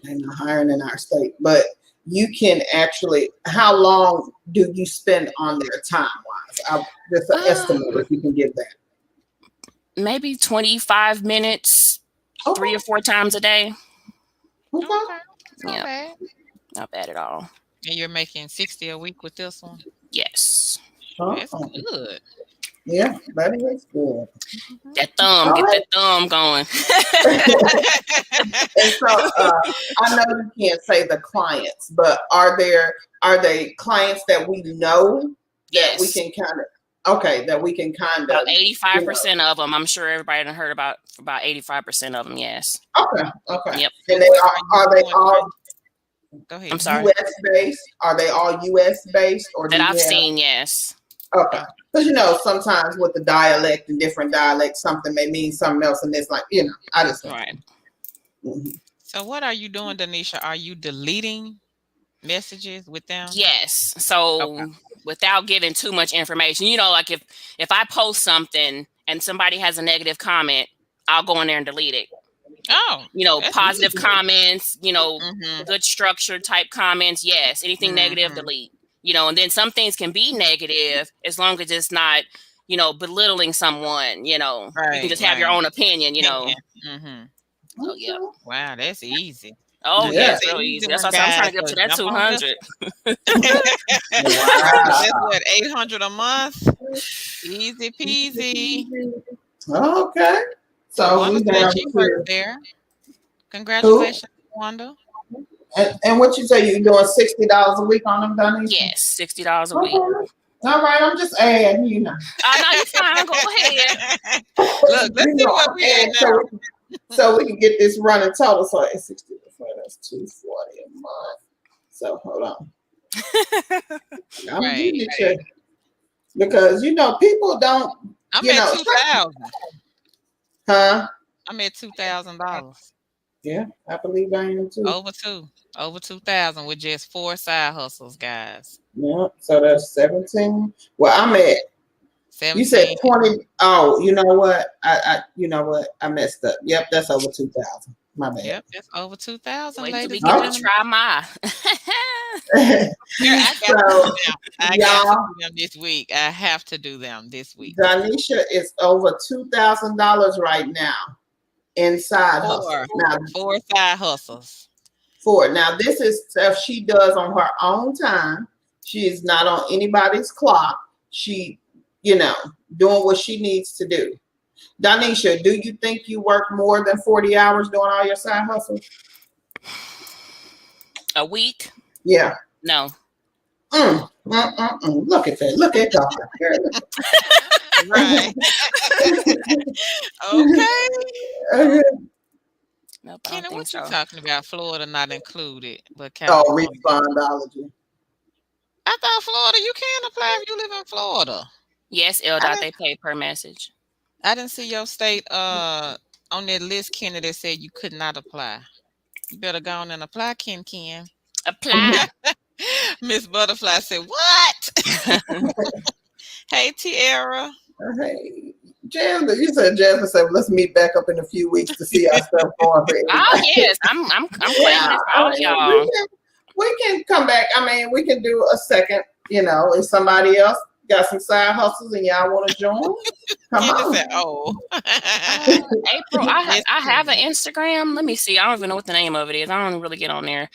they're not hiring in our state, but you can actually, how long do you spend on there time-wise? Just an estimate, if you can give that. Maybe 25 minutes, 3 or 4 times a day. Okay. Yeah. Not bad at all. And you're making 60 a week with this one? Yes. That's good. Yeah, that is good. That thumb, get that thumb going. And so I know you can't say the clients, but are they clients that we know that we can that we can kind of about 85% of them. I'm sure everybody done heard about 85% of them. Yes. Okay. Yep. And are they all? Go ahead. I'm sorry. U.S. based? Are they all U.S. based or that I've seen? Yes. Okay. Because sometimes with the dialect and different dialects, something may mean something else, and it's like I just right. So what are you doing, Danisha? Are you deleting messages with them? Yes. So without giving too much information, like if I post something and somebody has a negative comment, I'll go in there and delete it. Oh, positive comments, good structure type comments. Yes. Anything negative, delete. And then some things can be negative as long as it's not, belittling someone, you can just have your own opinion, Oh, yeah. Wow, that's easy. Oh, yeah, it's real easy. That's why I'm trying to get up to that 200. That's what, 800 a month? Easy peasy. Okay. So Wanda said she worked there. Congratulations, Wanda. And what you say, you're doing $60 a week on them, Donnie? Yes, $60 a week. All right, I'm just adding, Oh, no, you're fine. Go ahead. Look, let's see what we add now. So we can get this running total. So it's 60, that's $240 a month. So hold on. I'm gonna give you check. Because people don't. I'm at 2,000. Huh? I'm at $2,000. Yeah, I believe I am too. Over 2,000 with just 4 side hustles, guys. Yeah, so that's 17. Well, I'm at 17. You said 20. Oh, you know what? I messed up. Yep, that's over 2,000. My bad. Yep, that's over 2,000. Wait till we Ladies. get to try my. I got to do them this week. I have to do them this week. Danisha is over $2,000 right now inside hustle. Now, 4 side hustles. 4. Now, this is stuff she does on her own time. She is not on anybody's clock. She, doing what she needs to do. Danisha, do you think you work more than 40 hours doing all your side hustles? A week? Yeah. No. Look at that. Look at God. Right. Okay. Nope, Kenna, what you talking about? Florida not included, but Respondology. I thought Florida, you can apply if you live in Florida. Yes, LDOT, they pay per message. I didn't see your state on that list, Kenna, that said you could not apply. You better go on and apply, Ken. Apply. Miss Butterfly said, what? Hey, Tiara. Hey, Jasmine. You said Jasmine said, let's meet back up in a few weeks to see our stuff going. Oh, yes. I'm claiming for all y'all. We can come back. We can do a second, if somebody else got some side hustles and y'all want to join, come on. Said, April, I have an Instagram. Let me see. I don't even know what the name of it is. I don't really get on there.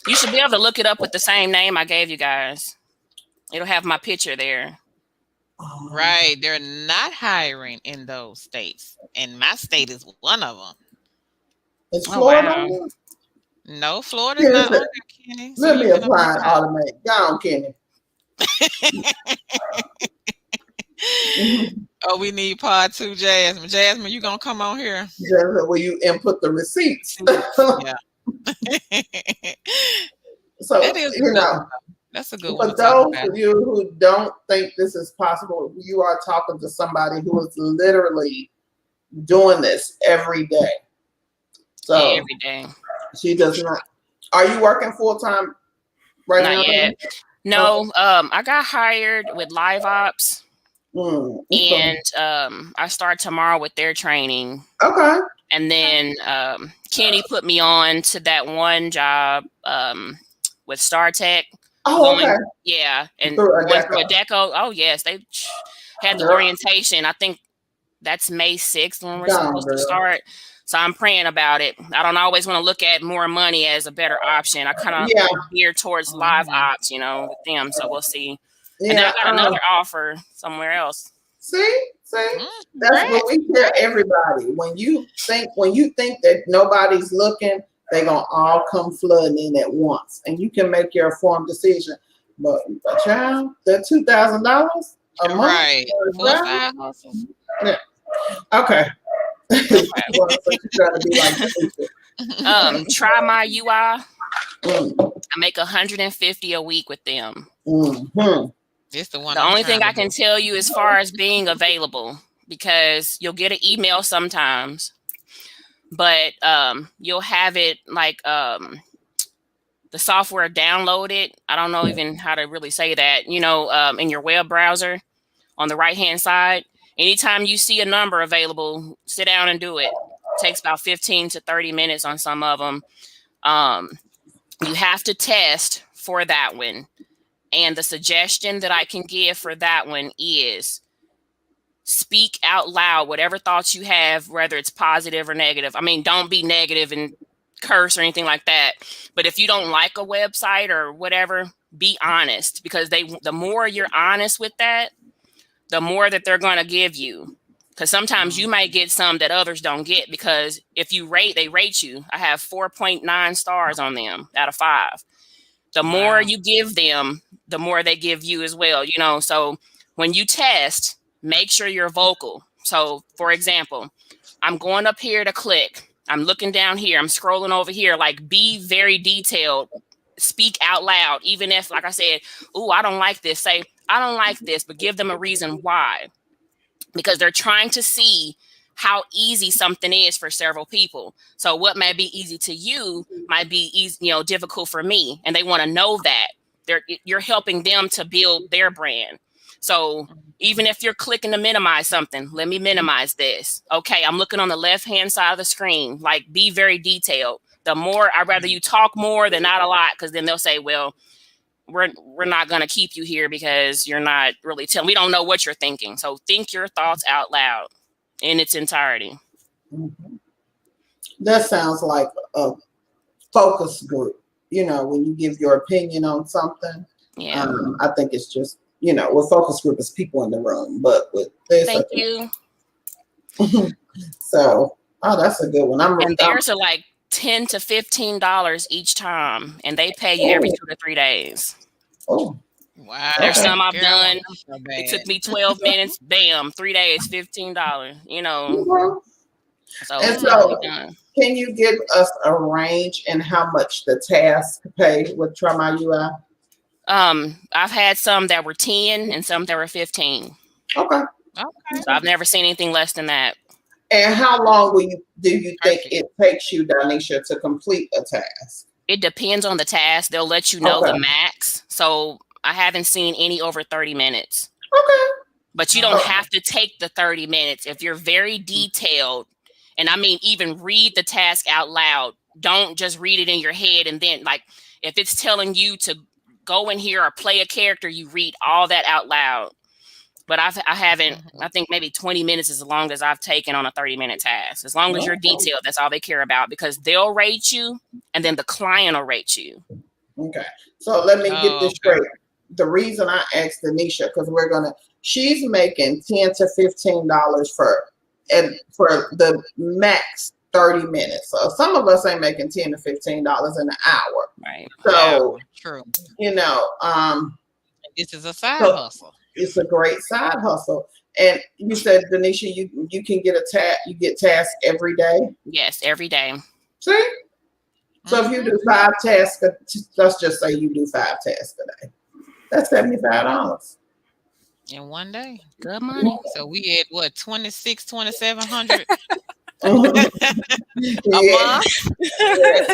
You should be able to look it up with the same name I gave you guys. It'll have my picture there. Right. They're not hiring in those states. And my state is one of them. Is Oh, Florida wow. on there? No, Florida's Yeah, not listen, on there, Kenny. So let you me can apply and apply. automate. Go on, Kenny. Oh, we need part 2, Jasmine. Jasmine, you gonna come on here? Just will you input the receipts? Yeah. So, That is a you good know, one. That's a good one for to talk those about. of you who don't think this is possible, you are talking to somebody who is literally doing this every day. So Every day. she does not. Are you working full time right Not now? yet. No, I got hired with Live Ops, Okay. and I start tomorrow with their training. Okay. And then Kenny put me on to that one job with StarTech. Oh, okay. Yeah, and Through going through Adecco. Adecco. Oh, yes, they had the Girl. orientation. I think that's May 6th when we're Gone, supposed to girl. start. So I'm praying about it. I don't always want to look at more money as a better option. I kind of Yeah. gear towards Live Ops, with them. So we'll see. And then Yeah. I got another offer somewhere else. See, Mm, that's right. what we tell everybody. When you think that nobody's looking, they're gonna all come flooding in at once, and you can make your informed decision. But child, that $2,000 a month, Right. for a Full job? side hustle. Okay. Well, so you try to be like Tanisha. Try my UI. Mm, I make $150 a week with them. mhm. It's the one. The I'm only thing trying I to can do. tell you as far as being available, because you'll get an email sometimes, but you'll have it like the software downloaded. I don't know even how to really say that, in your web browser on the right-hand side. Anytime you see a number available, sit down and do it. It takes about 15 to 30 minutes on some of them. You have to test for that one. And the suggestion that I can give for that one is speak out loud whatever thoughts you have, whether it's positive or negative. I mean, don't be negative and curse or anything like that. But if you don't like a website or whatever, be honest, because the more you're honest with that, the more that they're going to give you. Because sometimes you might get some that others don't get, because if you they rate you. I have 4.9 stars on them out of 5. The more you give them, the more they give you as well, So when you test, make sure you're vocal. So, for example, I'm going up here to click. I'm looking down here. I'm scrolling over here. Like, be very detailed. Speak out loud. Even if, like I said, "Ooh, I don't like this." Say, "I don't like this," but give them a reason why. Because they're trying to see how easy something is for several people. So what may be easy to you might be easy, difficult for me. And they want to know that you're helping them to build their brand. So even if you're clicking to minimize something, let me minimize this. Okay, I'm looking on the left-hand side of the screen. Like, be very detailed. The more, I'd rather you talk more than not a lot, because then they'll say, well, we're not going to keep you here because you're not really telling. We don't know what you're thinking. So think your thoughts out loud in its entirety. Mhm. That sounds like a focus group. When you give your opinion on something, Yeah. I think it's just, with focus group is people in the room, but with this, Thank you. So, that's a good one. And theirs are like $10 to $15 each time, and they pay you every 2 to 3 days. Oh, Wow. There's Okay. some I've Girl, I done. want them so It bad. took me 12 minutes. Bam, 3 days, $15. mhm. So And it's so- easily done. Can you give us a range in how much the task pay with Try My UI? I've had some that were 10 and some that were 15. Okay. Okay. So I've never seen anything less than that. And how long do you think Perfect. it takes you, Danisha, to complete a task? It depends on the task. They'll let you know Okay. the max. So I haven't seen any over 30 minutes. Okay. But you don't Okay. have to take the 30 minutes. If you're very detailed, and I mean, even read the task out loud. Don't just read it in your head. And then, like, if it's telling you to go in here or play a character, you read all that out loud. But I haven't, I think maybe 20 minutes is as long as I've taken on a 30-minute task. As long as you're detailed, that's all they care about, because they'll rate you and then the client will rate you. Okay. So let me get this straight. the reason I asked Denisha, because she's making $10 to $15 for the max 30 minutes. So some of us ain't making $10 to $15 in an hour. Right. So true. This is a side hustle. It's a great side hustle. And you said, Denisha, you can get you get tasks every day? Yes, every day. See? So if you do 5 tasks, let's just say you do 5 tasks a day. That's $75. In one day. Good money. So we had what, 2,700 a Yeah.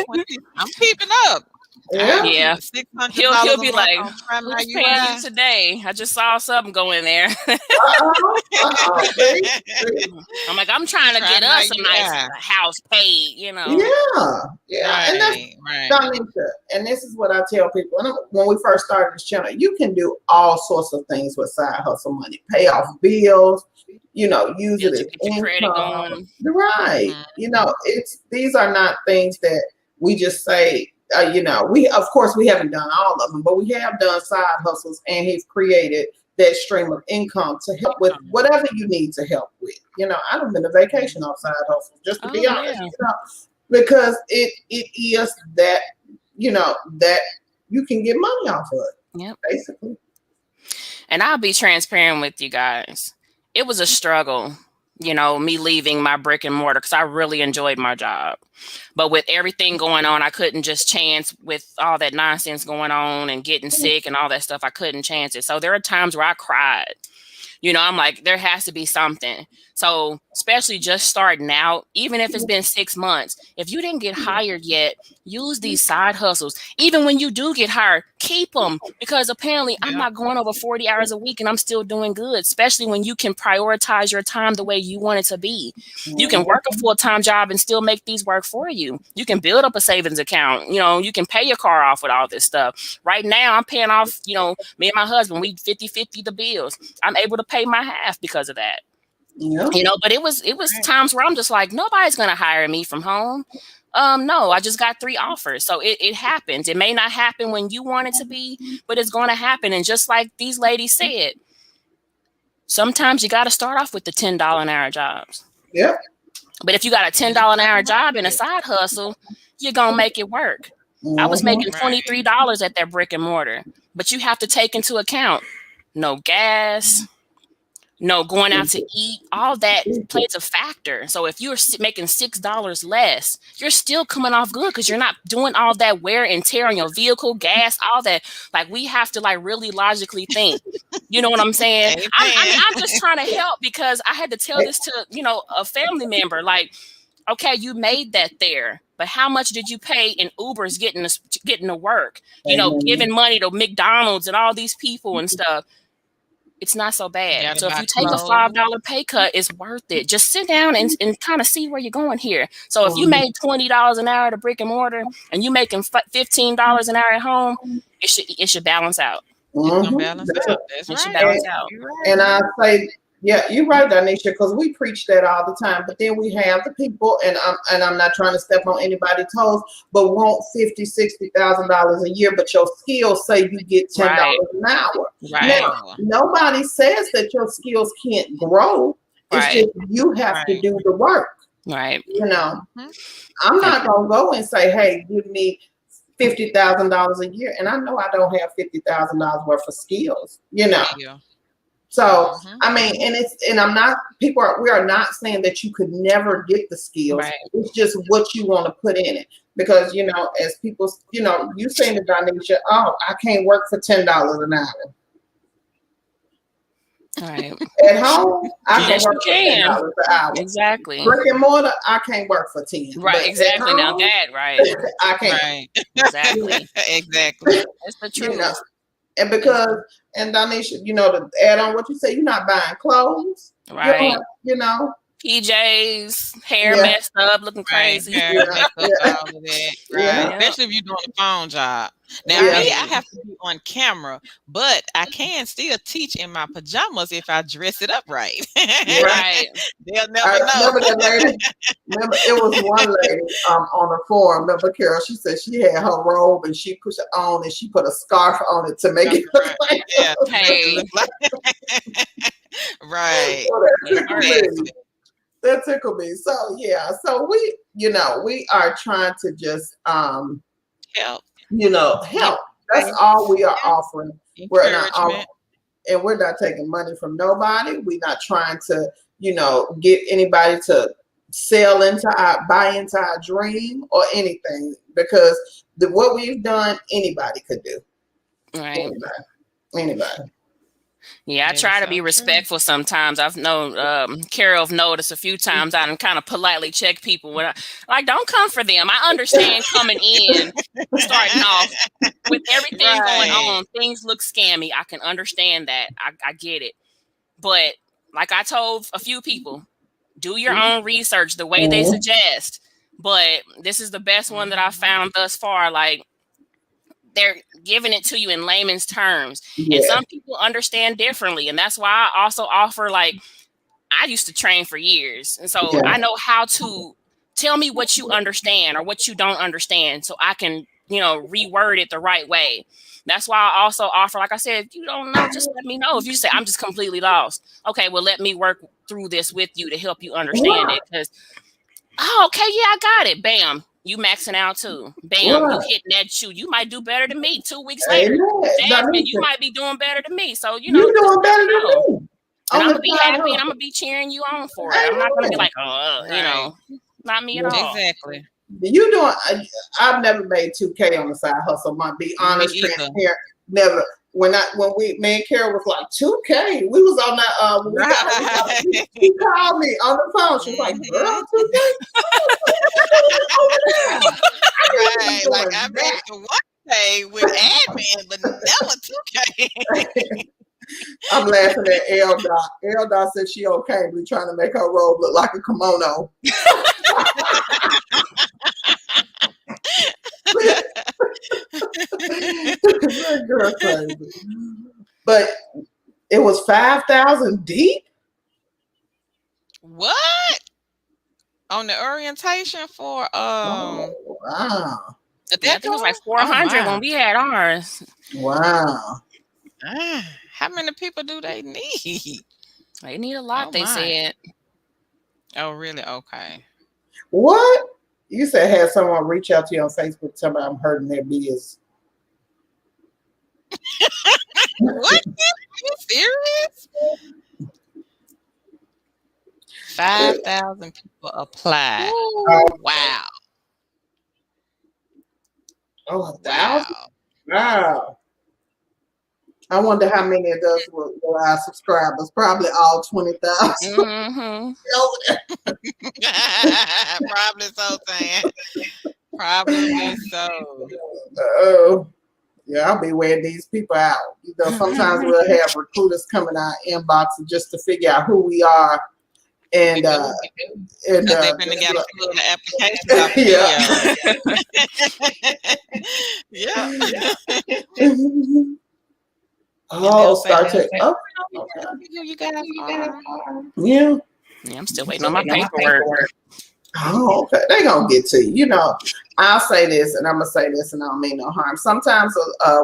month? I'm keeping up. Yeah. He'll be like, who's paying you today? I just saw something go in there. I'm like, I'm trying to get us a nice house paid, Yeah. Right, And that's Donisha. And this is what I tell people. When we first started this channel, you can do all sorts of things with side hustle money. Pay off bills, use it as income. Right. These are not things that we just say. We haven't done all of them, but we have done side hustles, and he's created that stream of income to help with whatever you need to help with. I've been to vacation off side hustles, just to be honest, because it is that, that you can get money off of it. Yep. Basically. And I'll be transparent with you guys. It was a struggle, me leaving my brick and mortar, because I really enjoyed my job. But with everything going on, I couldn't just chance, with all that nonsense going on and getting sick and all that stuff, I couldn't chance it. So there are times where I cried. I'm like, there has to be something. So especially just starting out, even if it's been 6 months, if you didn't get hired yet, use these side hustles. Even when you do get hired, keep them, because apparently I'm not going over 40 hours a week and I'm still doing good, especially when you can prioritize your time the way you want it to be. You can work a full-time job and still make these work for you. You can build up a savings account. You can pay your car off with all this stuff. Right now, I'm paying off, me and my husband, we 50-50 the bills. I'm able to pay my half because of that. Yeah. But it was times where I'm just like, nobody's going to hire me from home. No, I just got 3 offers. So it happens. It may not happen when you want it to be, but it's going to happen. And just like these ladies said, sometimes you got to start off with the $10 an hour jobs. Yeah. But if you got a $10 an hour job and a side hustle, you're going to make it work. I was making $23 at that brick and mortar, but you have to take into account no gas, no going out to eat. All that plays a factor. So if you're making $6 less, you're still coming off good, because you're not doing all that wear and tear on your vehicle, gas, all that. Like, we have to really logically think. You know what I'm saying? I'm just trying to help, because I had to tell this to a family member. Like, okay, you made that there, but how much did you pay in Ubers getting to work? Giving money to McDonald's and all these people and stuff. It's not so bad. So if you take a $5 pay cut, it's worth it. Just sit down and kind of see where you're going here. So if you made $20 an hour at a brick and mortar and you making $15 an hour at home, it should balance out. Mm-hmm. It should balance out. And I say, yeah, you're right, Donisha, because we preach that all the time. But then we have the people, and I'm not trying to step on anybody's toes, but want $50,000-$60,000 a year, but your skills say you get $10 an hour. Right. Now, nobody says that your skills can't grow. It's just you have to do the work. Right. I'm not gonna go and say, hey, give me $50,000 a year, and I know I don't have $50,000 worth of skills. Yeah. So we are not saying that you could never get the skills. Right. It's just what you want to put in it. Because, as people, you saying to Donisha, oh, I can't work for $10 an hour. Right. At home, I can work for $10 an hour. Exactly. Brick and mortar, I can't work for 10. Right, exactly. Home, now that, right. I can't. Right. Exactly. Exactly. That's the truth. And Donisha, to add on what you say, you're not buying clothes. Right. PJs, hair Yeah. messed up, looking Right, crazy. hair, makeup, all of that. Right. Yeah. Especially if you're doing a phone job. Now, Yeah. me, I have to be on camera, but I can still teach in my pajamas if I dress it up right. Right. They'll never I know. remember that lady. Remember, it was one lady on the forum. Remember, Carol? She said she had her robe and she put it on and she put a scarf on it to make it look like. Yeah, Hey. right. So that tickled Exactly. me. That tickled me. So yeah. So we are trying to just Help. help. That's all we are offering. We're not Encouragement. and we're not taking money from nobody. We're not trying to, get anybody to buy into our dream or anything, because what we've done, anybody could do. Right. Anybody. Yeah, I That try is to be so true. respectful sometimes. I've known Carol have noticed a few times I kind of politely check people when don't come for them. I understand coming in, starting off with everything going Right. on, things look scammy. I can understand that. I get it. But like I told a few people, do your own research the way they suggest. But this is the best one that I've found thus far. Like, they're giving it to you in layman's terms. Yeah. And some people understand differently. And that's why I also offer, I used to train for years. And so I know how to tell me what you understand or what you don't understand so I can, reword it the right way. That's why I also offer, like I said, if you don't know, just let me know. If you say, I'm just completely lost. Okay, well, let me work through this with you to help you understand it. Because, okay, yeah, I got it. Bam. You maxing out too. Bam, you hitting that shoe. You might do better than me 2 weeks later. Jasmine, you might be doing better than me. So, you're doing better than me. And I'm going to be happy and I'm going to be cheering you on for it. I'm not going to be like, not me at all. Exactly. You doing? I've never made 2K on the side hustle. Might be honest, Me either. transparent. Never. When me and Carol was like 2K, we was on that. When we got, she called me on the phone. She was like, "Girl, 2K." Right. Like I made it to 1K with admin, but never 2K. I'm laughing at L Dot. L Dot said she okay. We trying to make her robe look like a kimono. That girl crazy. But it was 5,000 deep. What? On the orientation for Wow. I think it was like 400 when we had ours. Wow. How many people do they need? They need a lot, they said. Oh, really? Okay. What? You said had someone reach out to you on Facebook, tell me I'm hurting their biz. What? Are you serious? 5,000 people applied. Wow. Oh, 1,000? Wow. I wonder how many of those were our subscribers. Probably all 20,000. Mm-hmm. Probably so, Sam. Probably so. Oh, yeah, I'll be wearing these people out. Sometimes we'll have recruiters come in our inbox just to figure out who we are. And they've been together for the application. Yeah. Oh, start to. Oh, you guys are. Yeah. Yeah, I'm still waiting on my paperwork. Oh, okay. They're going to get to you. I'll say this, and I'm going to say this, and I don't mean no harm. Sometimes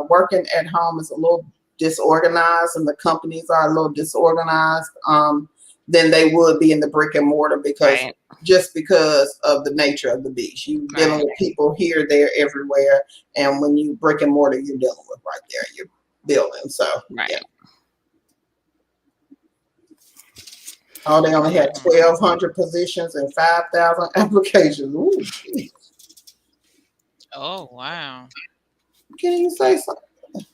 working at home is a little disorganized, and the companies are a little disorganized than they would be in the brick and mortar because of the nature of the beast. You're dealing with people here, there, everywhere. And when you brick and mortar, you're dealing with right there in your building. So, yeah. Oh, they only had 1,200 positions and 5,000 applications. Ooh, geez. Oh, wow. Can you say something?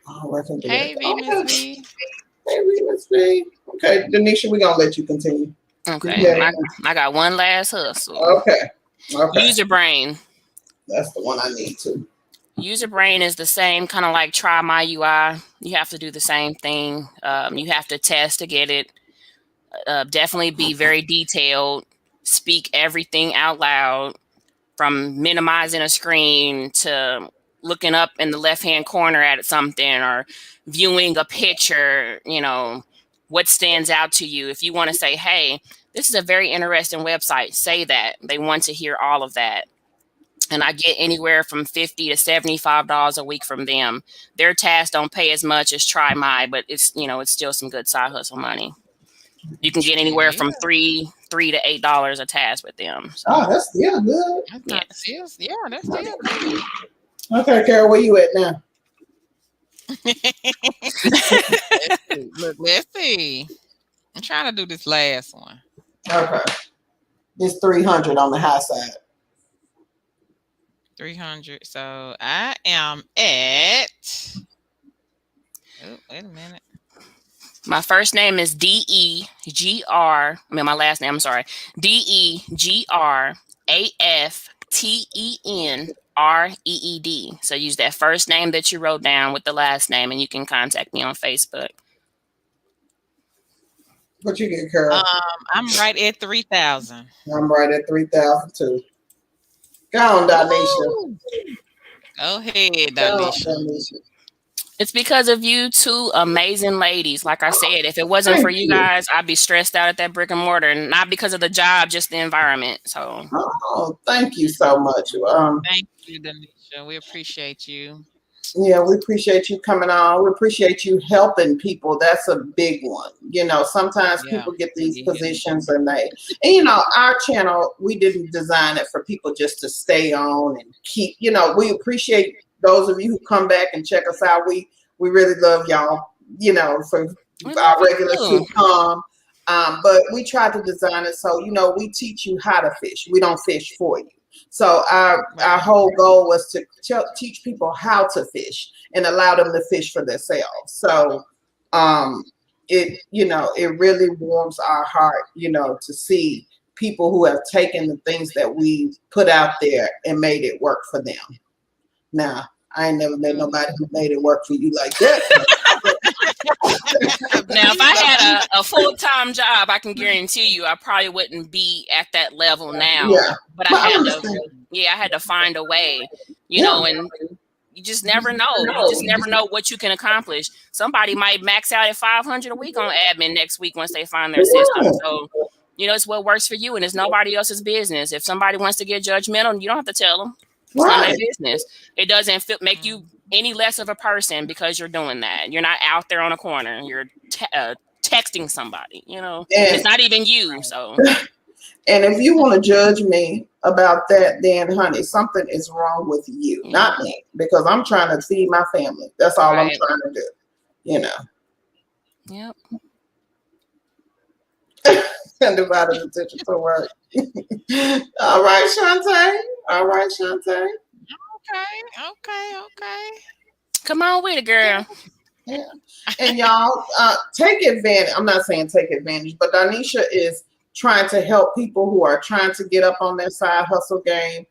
Oh, hey, Miss V. Hey, Miss V. Okay, Denisha, we're going to let you continue. Okay. Yeah. I got one last hustle. Okay. Userbrain. That's the one I need to. Userbrain is the same, kind of like Try My UI. You have to do the same thing. You have to test to get it. Definitely be very detailed. Speak everything out loud, from minimizing a screen to looking up in the left-hand corner at something or viewing a picture. What stands out to you. If you want to say, hey, this is a very interesting website, say that. They want to hear all of that. And I get anywhere from $50 to $75 a week from them. Their tasks don't pay as much as Try My, but it's still some good side hustle money. You can get anywhere from $3 to $8 a task with them. So. Oh, that's still good. That's still good. Okay, Carol, where you at now? Let's see. I'm trying to do this last one. Okay. It's 300 on the high side. 300. So I am at. Oh, wait a minute. My first name is D-E-G-R. My last name, I'm sorry. D-E-G-R-A-F-T-E-N-R-E-E-D. So use that first name that you wrote down with the last name, and you can contact me on Facebook. What you get, Carol? I'm right at 3,000. I'm right at 3,000 too. Go on, Donisha. Go ahead, Donisha. It's because of you two amazing ladies. Like I said, if it wasn't for you guys, I'd be stressed out at that brick and mortar, and not because of the job, just the environment. So, thank you so much. Thank you, Donisha. We appreciate you. Yeah, we appreciate you coming on. We appreciate you helping people. That's a big one. Sometimes people get these positions and our channel, we didn't design it for people just to stay on and keep, we appreciate those of you who come back and check us out. We really love y'all, for our regulars who come. But we try to design it so, we teach you how to fish. We don't fish for you. So our whole goal was to teach people how to fish and allow them to fish for themselves. So it really warms our heart, to see people who have taken the things that we put out there and made it work for them. Now, I ain't never met nobody who made it work for you like that. Now, if I had a full-time job, I can guarantee you I probably wouldn't be at that level now. Yeah. But I had to find a way, and you just never know. You just never know what you can accomplish. Somebody might max out at 500 a week on admin next week once they find their system. So, it's what works for you, and it's nobody else's business. If somebody wants to get judgmental, you don't have to tell them. It's not their business. It doesn't make you any less of a person because you're doing that. You're not out there on a corner. You're texting somebody, and it's not even you. So, and if you want to judge me about that, then honey, something is wrong with you, not me, because I'm trying to feed my family. That's all I'm trying to do, Yep. Undivided attention to work. All right, Shantae. Okay. Come on with it, girl. Yeah. And y'all take advantage. I'm not saying take advantage, but Donisha is trying to help people who are trying to get up on their side hustle game.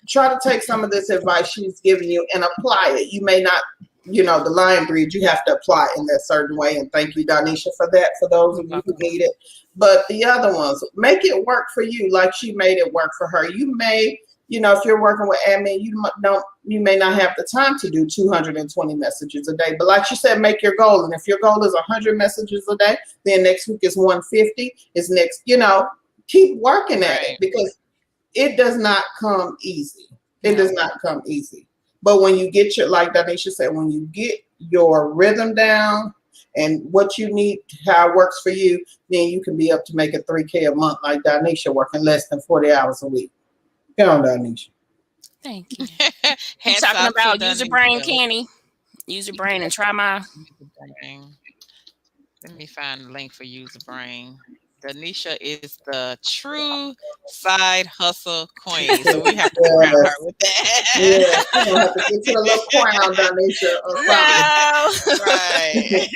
Try to take some of this advice she's giving you and apply it. You may not, the lion breed, you have to apply it in that certain way. And thank you, Donisha, for that, for those of you who need it. But the other ones, make it work for you like she made it work for her. You may, if you're working with admin, you may not have the time to do 220 messages a day. But like she said, make your goal. And if your goal is 100 messages a day, then next week is 150. Is next, keep working at it, because it does not come easy. It does not come easy. But when you get like Donisha said, when you get your rhythm down and what you need, how it works for you, then you can be up to making $3,000 a month like Donisha, working less than 40 hours a week. Go on, Donisha. Thank you. He's talking about use your brain, Kenny. Use your brain and try my. Let me find the link for Use a Brain. Donisha is the true side hustle queen, so we have to crown her with that. Yeah, you have to get to a little crown, Donisha. Right.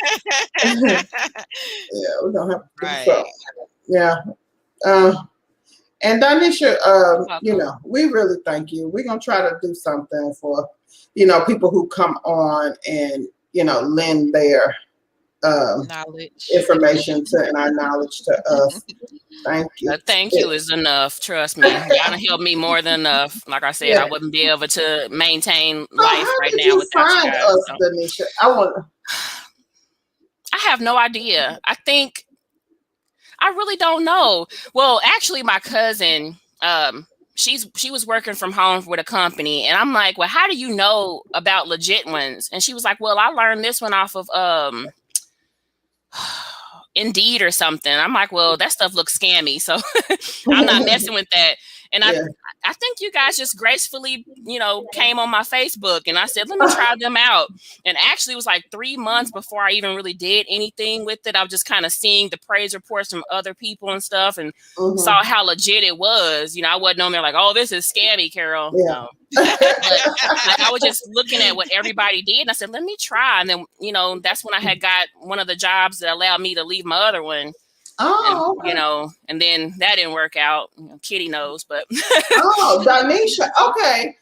Yeah, we're gonna have to do so. Yeah. And Donisha, we really thank you. We're gonna try to do something for, people who come on and lend their Knowledge. information to and our knowledge to us. Thank you. Thank you is enough. Trust me. Y'all done helped me more than enough. Like I said, Yeah. I wouldn't be able to maintain So life how right did now you without you find guys. us, So. Danisha? I want. I have no idea. I think I really don't know. Well, actually, my cousin, she was working from home with a company, and I'm like, well, how do you know about legit ones? And she was like, well, I learned this one off of Indeed or something. I'm like, well, that stuff looks scammy, so I'm not messing with that. And Yeah. I think you guys just gracefully, came on my Facebook, and I said, let me try them out. And actually, it was like 3 months before I even really did anything with it. I was just kind of seeing the praise reports from other people and stuff, and saw how legit it was. I wasn't on there like, oh, this is scammy, Carol. Yeah. No. But like, I was just looking at what everybody did, and I said, let me try. And then, that's when I had got one of the jobs that allowed me to leave my other one. Oh, And, okay. and then that didn't work out. Kitty knows, but Oh, Danisha. Okay.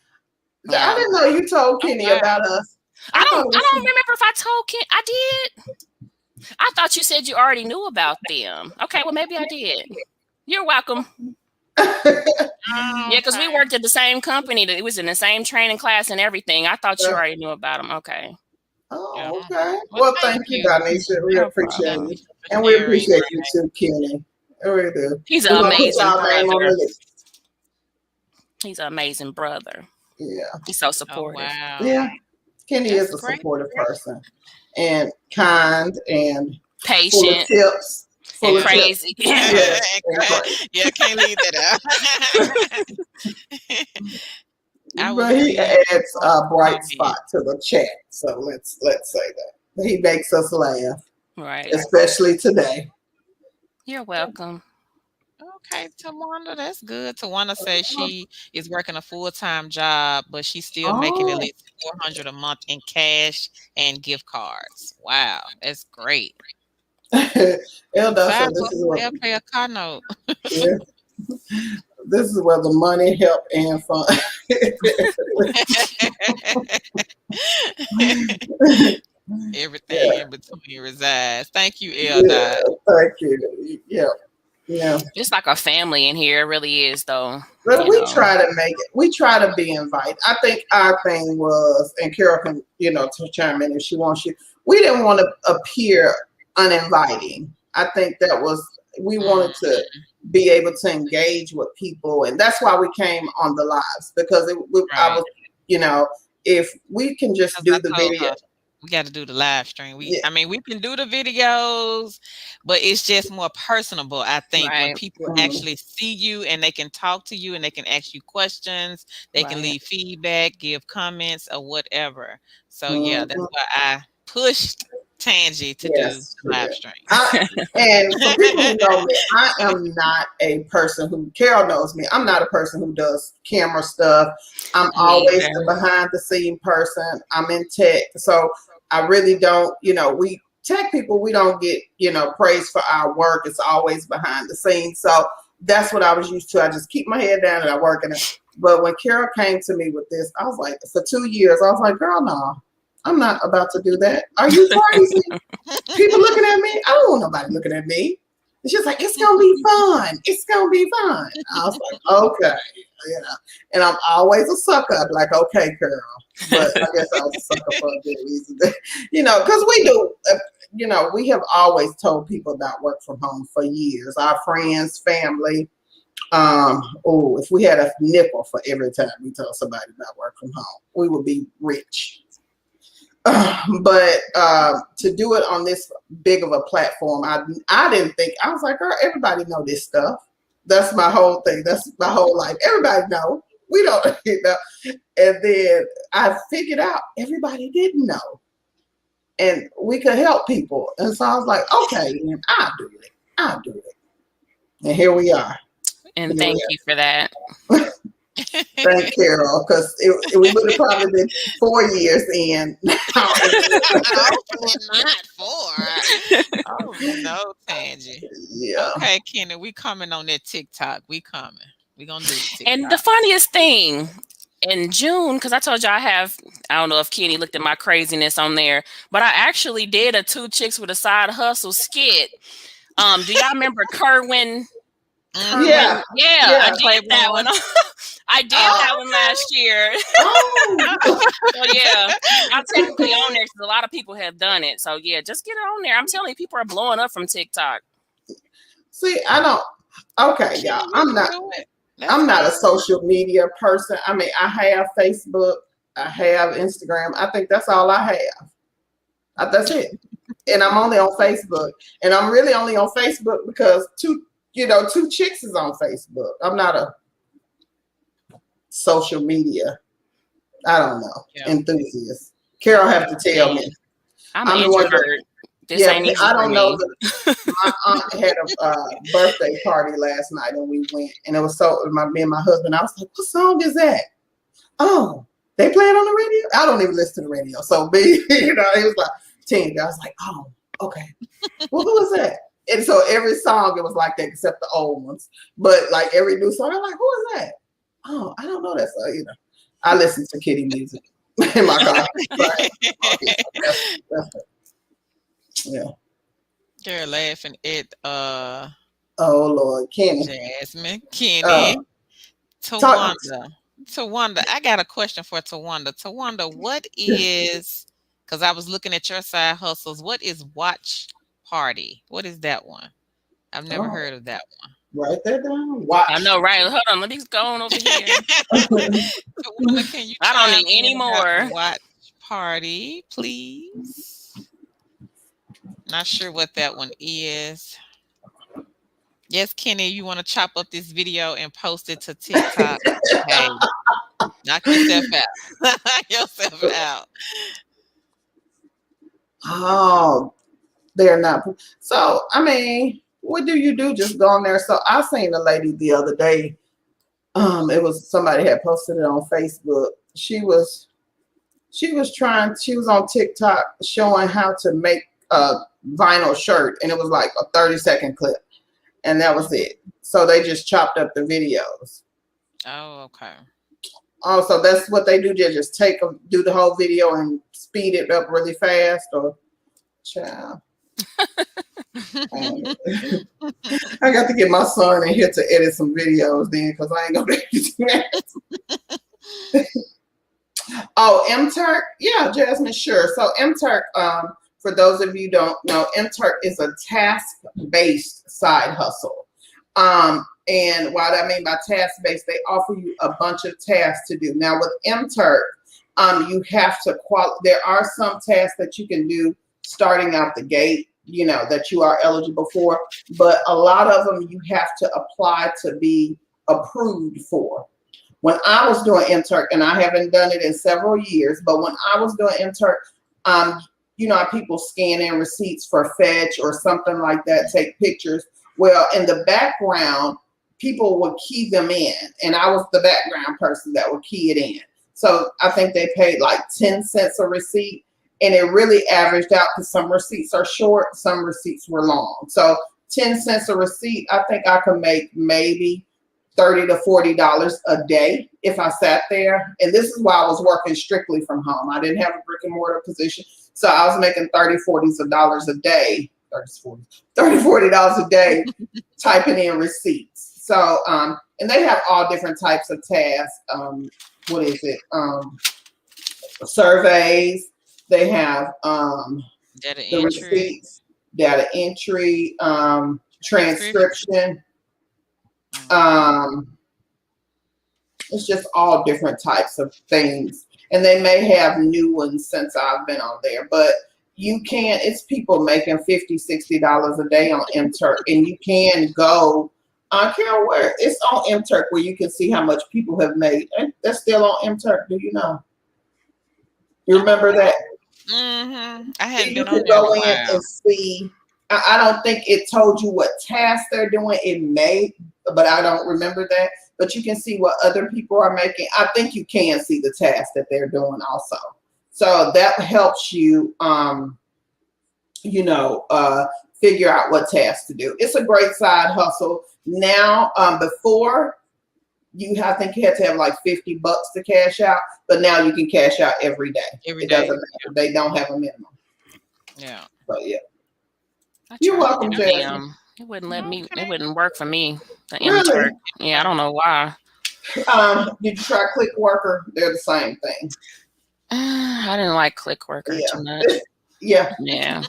Yeah. I didn't know you told Kenny about us. I don't remember if I told Kenny. I did. I thought you said you already knew about them. Okay, well maybe I did. You're welcome. Yeah, because we worked at the same company. It was in the same training class and everything. I thought you already knew about them. Okay. Oh, okay. Well, thank you, Danisha. We No appreciate problem. you. And we appreciate you too, Kenny. We do. He's We're an gonna put amazing y'all name on the brother. list. He's an amazing brother. Yeah. He's so Oh, supportive. wow. Yeah. Kenny That's is a great. supportive person and kind and full of Patient tips. and Full of tips. crazy. Yeah, and crazy. Yeah, can't leave that out. But he adds a bright spot to the chat. So let's say that. He makes us laugh, Right. especially today. You're welcome. Okay, Tawanda, that's good. Tawanda says she is working a full-time job, but she's still making at least $400 a month in cash and gift cards. Wow, that's great. Elda said this is They'll pay a car note. yeah. This is where the money, help, and fun. Everything in between resides. Thank you, Elda. Yeah, thank you. Yeah. Yeah. It's like a family in here. It really is, though. But we try to make it. We try to be invited. I think our thing was, and Carol can, to chime in if she wants you. We didn't want to appear uninviting. I think that was, we wanted to be able to engage with people, and that's why we came on the lives, because I was, if we can just do the video. We got to do the live stream. I mean, we can do the videos, but it's just more personable, I think, when people actually see you and they can talk to you and they can ask you questions. They can leave feedback, give comments, or whatever. So, yeah, that's why I pushed Tangi to do the live stream. And for people who know me, I am not a person who, Carol knows me, I'm not a person who does camera stuff. I'm always the behind the scene person. I'm in tech. So I really don't, we tech people, we don't get, praise for our work. It's always behind the scenes. So that's what I was used to. I just keep my head down and I work in it. But when Carol came to me with this, I was like, for 2 years, I was like, girl, no. I'm not about to do that. Are you crazy? People looking at me? I don't want nobody looking at me. And she's like, it's going to be fun. It's going to be fun. I was like, okay. And I'm always a sucker. I'm like, okay, Carol. But I guess I was a sucker for a good reason. Because we do, we have always told people about work from home for years. Our friends, family. If we had a nickel for every time we told somebody about work from home, we would be rich. But to do it on this big of a platform, I didn't think, I was like, girl, everybody know this stuff. That's my whole thing. That's my whole life. Everybody know. We don't, And then I figured out everybody didn't know. And we could help people. And so I was like, okay, then I'll do it. And here we are. And thank you for that. Thank Carol, because we would have probably been 4 years in. Hopefully not 4. Oh, no, Tangi. Yeah. Okay, Kenny, we coming on that TikTok. We coming. We gonna do TikTok. And the funniest thing, in June, because I told you I don't know if Kenny looked at my craziness on there, but I actually did a 2 Chicks with a Side Hustle skit. Do y'all remember Kerwin? Yeah. Yeah, I did Playboy that one. I did that one last year. Oh. So yeah, I'm technically on there because a lot of people have done it. So yeah, just get it on there. I'm telling you, people are blowing up from TikTok. See, I don't. Okay, y'all. I'm not a social media person. I mean, I have Facebook, I have Instagram. I think that's all I have. That's it. And I'm only on Facebook. And I'm really only on Facebook because 2 Chicks is on Facebook. I'm not a social media, I don't know, enthusiast. Carol have to tell me. I'm an introvert. This ain't easy I don't for know. me. My aunt had a birthday party last night, and we went, and it was me and my husband. I was like, "What song is that?" Oh, they play it on the radio. I don't even listen to the radio, so it was like teen. I was like, "Oh, okay." Well, who is that? And so every song it was like that, except the old ones. But like every new song, I'm like, "Who is that?" Oh, I don't know that song either. I listen to kitty music in my car. Right. That's it. Yeah. They're laughing at oh Lord, Kenny. Jasmine, Kenny, Tawanda. I got a question for Tawanda. Tawanda, what is, because I was looking at your side hustles, what is Watch Party? What is that one? I've never heard of that one. Write that down. Watch. I know, right? Hold on, let me go on over here. Tawanda, can you I don't need any more. Watch Party, please? Not sure what that one is. Yes, Kenny, you want to chop up this video and post it to TikTok? Hey, knock yourself out. Knock yourself out. Oh, they're not. So, I mean, what do you do? Just go on there. So I seen a lady the other day. It was somebody had posted it on Facebook. She was on TikTok showing how to make a vinyl shirt, and it was like a 30-second clip, and that was it. So they just chopped up the videos. Oh, okay. Oh, so that's what they do. They just do the whole video and speed it up really fast, or child. I got to get my son in here to edit some videos then, because I ain't gonna be able to do that. Oh, MTurk? Yeah, Jasmine, sure. So MTurk, for those of you who don't know, MTurk is a task-based side hustle. And what I mean by task-based, they offer you a bunch of tasks to do. Now with MTurk, you have to there are some tasks that you can do starting out the gate, that you are eligible for, but a lot of them you have to apply to be approved for. When I was doing MTurk, and I haven't done it in several years, but when I was doing MTurk, how people scan in receipts for fetch or something like that, take pictures. Well, in the background, people would key them in, and I was the background person that would key it in. So I think they paid like 10 cents a receipt, and it really averaged out because some receipts are short, some receipts were long. So 10 cents a receipt, I think I could make maybe $30 to $40 a day if I sat there. And this is why I was working strictly from home. I didn't have a brick and mortar position. So I was making $30, $40 a day, $30, $40 a day typing in receipts. So, and they have all different types of tasks. What is it? Surveys. They have data receipts, data entry, transcription. It's just all different types of things. And they may have new ones since I've been on there, but it's people making $50, $60 a day on MTurk, and you can go Carol, where it's on MTurk where you can see how much people have made. That's still on MTurk. Do you know? You remember that? Mm-hmm. I hadn't you been on can there go in a in while. and see. I don't think it told you what tasks they're doing. It may, but I don't remember that. But you can see what other people are making. I think you can see the tasks that they're doing also. So that helps you, figure out what tasks to do. It's a great side hustle. Now, before I think you had to have like $50 to cash out, but now you can cash out every day. Every It day. doesn't matter. They don't have a minimum. Yeah. But yeah. I You're tried welcome, the Jasmine. It wouldn't let me. Okay. It wouldn't work for me. The Really? MTurk. Yeah, I don't know why. Did you try ClickWorker? They're the same thing. I didn't like ClickWorker Yeah. too much. Yeah. Yeah.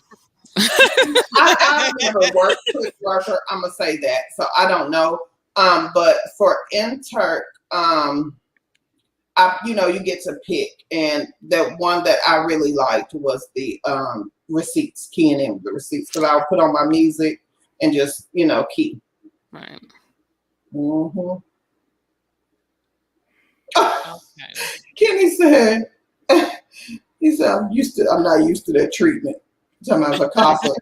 I never worked ClickWorker. I'm gonna say that. So I don't know. But for MTurk, you get to pick, and the one that I really liked was the receipts, keying in with the receipts, because I would put on my music and just key. Right. Mm-hmm. Okay. Kenny said, he said, I'm not used to that treatment. Talking about Vacasa.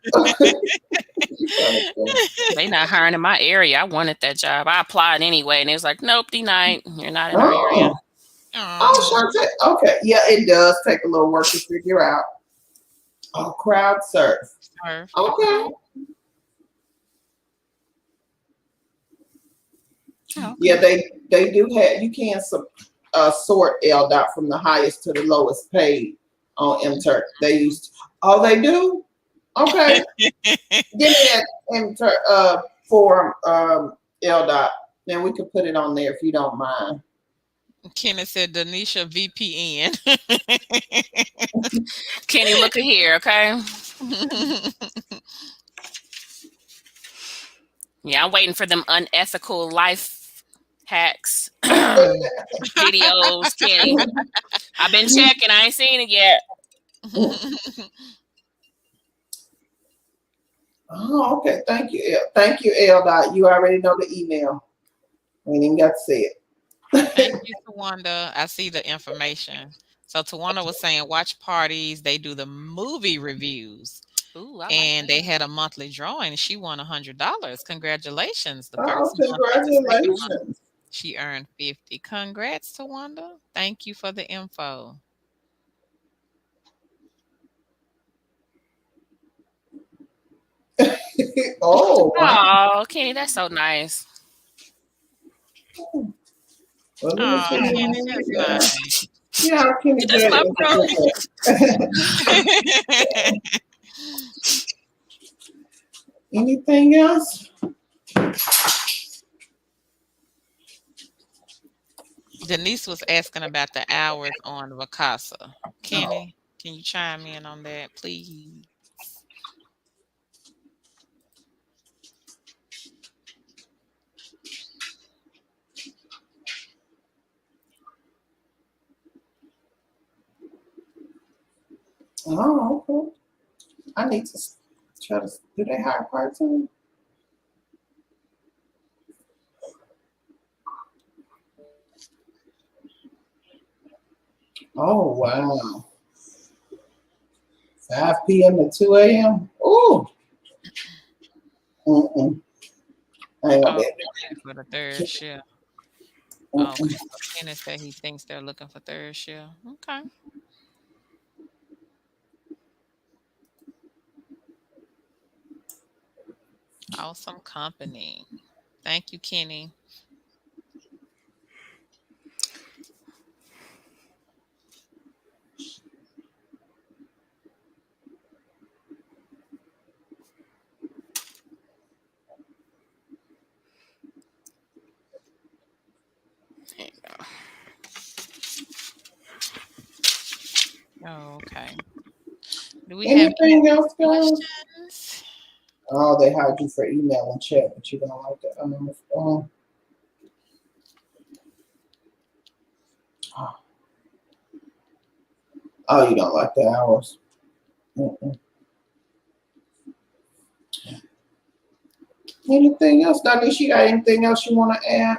They not hiring in my area. I wanted that job. I applied anyway, and it was like, nope, denied. You're not in our area. Oh, Shantae. Okay. Yeah, it does take a little work to figure out. Oh, crowd surf. Okay. Oh, Yeah, they do have, you can sort LDOT from the highest to the lowest paid on MTurk. They do? Okay. Give me that MTurk for LDOT. Then we could put it on there if you don't mind. Kenny said Danisha VPN. Kenny, look at here, okay? Yeah, I'm waiting for them unethical life hacks videos, Kenny. I've been checking. I ain't seen it yet. Oh, okay. Thank you. Thank you, LDOT. You already know the email. We ain't even got to say it. Thank you, Tawanda. I see the information. So Tawanda was saying watch parties. They do the movie reviews. Ooh, I And like they had a monthly drawing. She won $100. Congratulations. The Oh, first month, the second month, congratulations. she earned 50. Congrats, Tawanda. Thank you for the info. Oh, wow. Oh, Kenny, that's so nice. Well, Oh, let me see. Kenny, that's nice. Yeah, Kenny That's did my it. Anything else? Denise was asking about the hours on Vacasa. Kenny, can you chime in on that, please? Oh, okay. I need to try to. Do they hire part-time? Oh, wow. 5 p.m. to 2 a.m. Ooh. Mm-mm. I ain't gonna Oh, be able they're for the third shift. to. Okay. So Kenny said he thinks they're looking for third shift. Okay. Awesome company. Thank you, Kenny. There you go. Oh, okay. Do we have Anything else, guys? questions? Oh, they hired you for email and chat, but you don't like that. Oh, you don't like the hours. Mm-mm. Anything else, Danisha? You got anything else you want to add?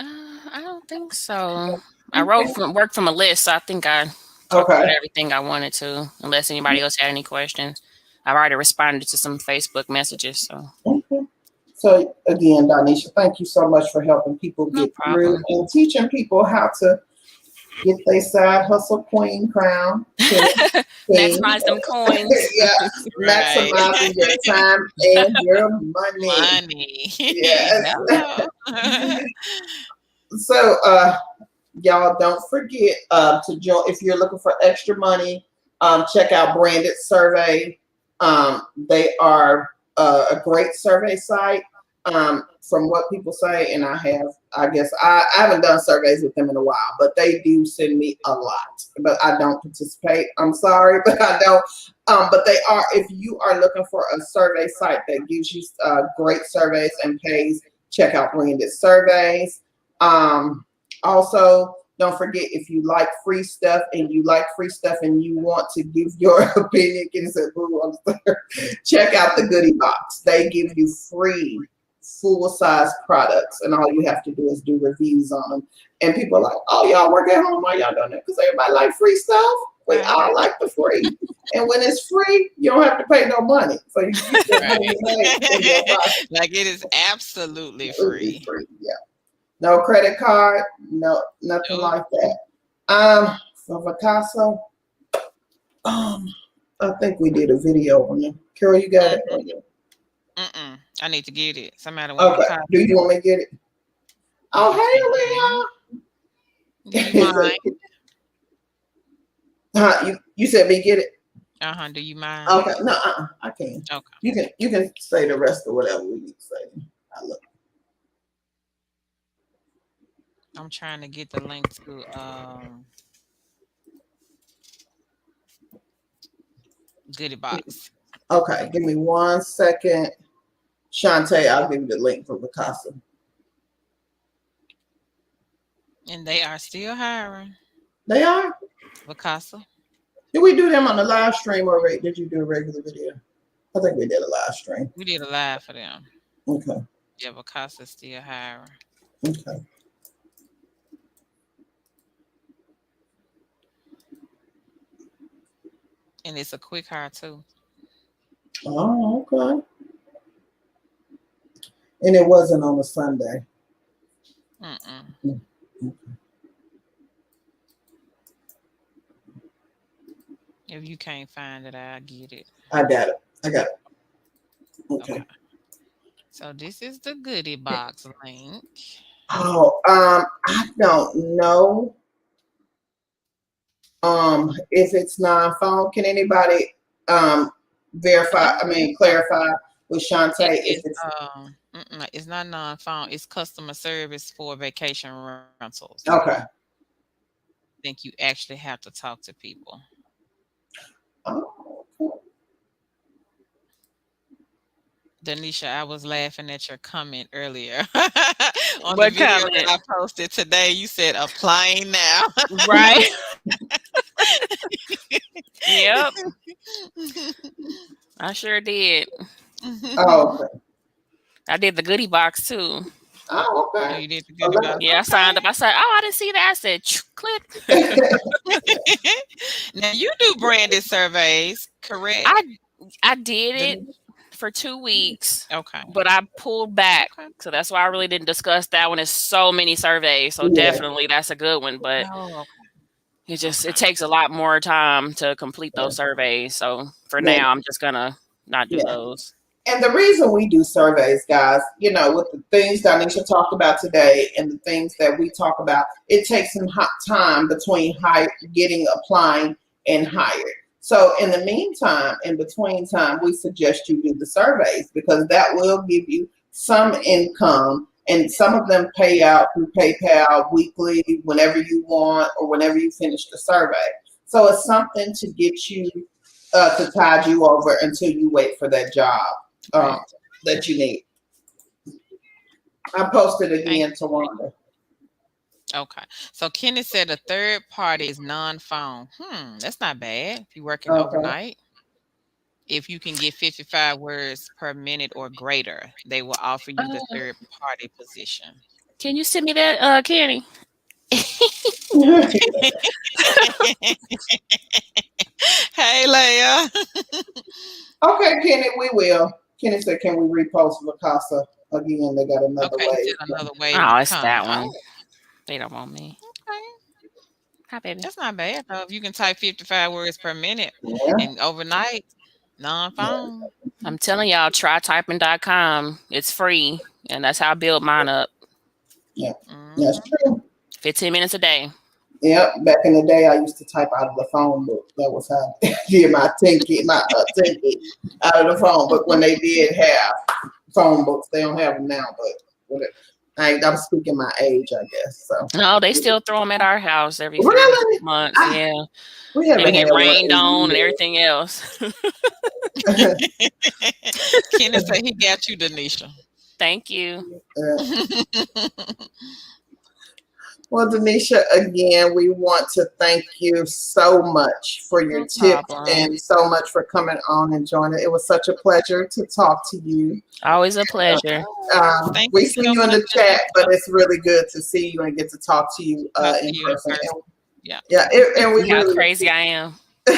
I don't think so. I worked from a list, so I think I talked Okay. about everything I wanted to. Unless anybody else had any questions, I've already responded to some Facebook messages. So Okay. So again, Danisha, thank you so much for helping people No get through problem. and teaching people how to get their side hustle queen crown. maximize them coins. Yeah, Right. maximizing your time and your money. Money. Yes. Hello. So y'all don't forget to join if you're looking for extra money. Check out Branded Survey. They are a great survey site. From what people say, and I guess I haven't done surveys with them in a while, but they do send me a lot. But I don't participate. I'm sorry, but I don't. But they are, if you are looking for a survey site that gives you great surveys and pays, check out Branded Surveys. Also, don't forget, if you like free stuff and you want to give your opinion, check out the Goodie Box. They give you free full-size products, and all you have to do is do reviews on them. And people are like, oh, y'all work at home, why y'all doing that? Because everybody like free stuff. We all like the free. And when it's free, you don't have to pay no money. So you keep that money in your pocket. Like, it is absolutely free. Yeah. No credit card, no, nothing like that. For Vacasa, I think we did a video on it. Carol, you got it? I need to get it. Somebody want okay. Do you want me to get it? Oh, hey, Leon. You said me get it? Do you mind? Okay, no, I can. Okay. You can say the rest of whatever we need to say. I look. I'm trying to get the link to Goodie Box. Okay, give me 1 second. Shantae, I'll give you the link for Vacasa. And they are still hiring. They are? Vacasa. Did we do them on the live stream or did you do a regular video? I think we did a live stream. We did a live for them. Okay. Yeah, Vacasa still hiring. Okay. And it's a quick hire too. Oh, okay. And it wasn't on a Sunday. Okay. If you can't find it, I'll get it. I got it. Okay. So this is the Goodie Box link. Oh, I don't know. If it's non-phone, can anybody clarify with Shantae if it's it's not non-phone, it's customer service for vacation rentals. Okay. I think you actually have to talk to people. Oh, okay. Danisha, I was laughing at your comment earlier on the video that I posted today. You said applying now. Right. Yep. I sure did. Oh, okay. I did the Goodie Box too. Oh, okay. Oh, you did the Goodie Box? Yeah, I signed up. I said, oh, I didn't see that. I said, click. Now you do branded surveys, correct? I did it for 2 weeks. Okay. But I pulled back. Okay. So that's why I really didn't discuss that one. There's so many surveys. So definitely that's a good one. But it takes a lot more time to complete those surveys. So for now, I'm just gonna not do those. And the reason we do surveys, guys, with the things Danisha talked about today and the things that we talk about, it takes some time between applying and hired. So in the meantime, in between time, we suggest you do the surveys because that will give you some income, and some of them pay out through PayPal weekly, whenever you want or whenever you finish the survey. So it's something to get you to tide you over until you wait for that job that you need. I posted again to Wanda. Okay. So Kenny said a third party is non-phone. That's not bad if you're working overnight. If you can get 55 words per minute or greater, they will offer you the third party position. Can you send me that, Kenny? Hey, Leah. Okay, Kenny, we will. Kenny said, can we repost Vacasa again? They got another way. Another way. Oh, it's that one. They don't want me. Okay. Hi, baby. That's not bad, though. If you can type 55 words per minute and overnight, non-phone. I'm telling y'all, trytyping.com. It's free, and that's how I build mine up. Yeah. Mm-hmm. That's true. 15 minutes a day. Yep. Back in the day, I used to type out of the phone book. That was how I get my 10K out of the phone book when they did have phone books. They don't have them now, but whatever. I'm speaking my age, I guess. So No, they still throw them at our house every few really months. Yeah. we They haven't get had one rained in on and years. everything else. Kenneth said he got you, Denisha. Thank you. Well, Denisha, again, we want to thank you so much for your No tips problem. and so much for coming on and joining. It was such a pleasure to talk to you. Always a pleasure. Thank We you see so you in the much, chat, Denisha. but it's really good to see you and get to talk to you Talk to in you in person. person. Yeah. And we See how really, crazy I am. we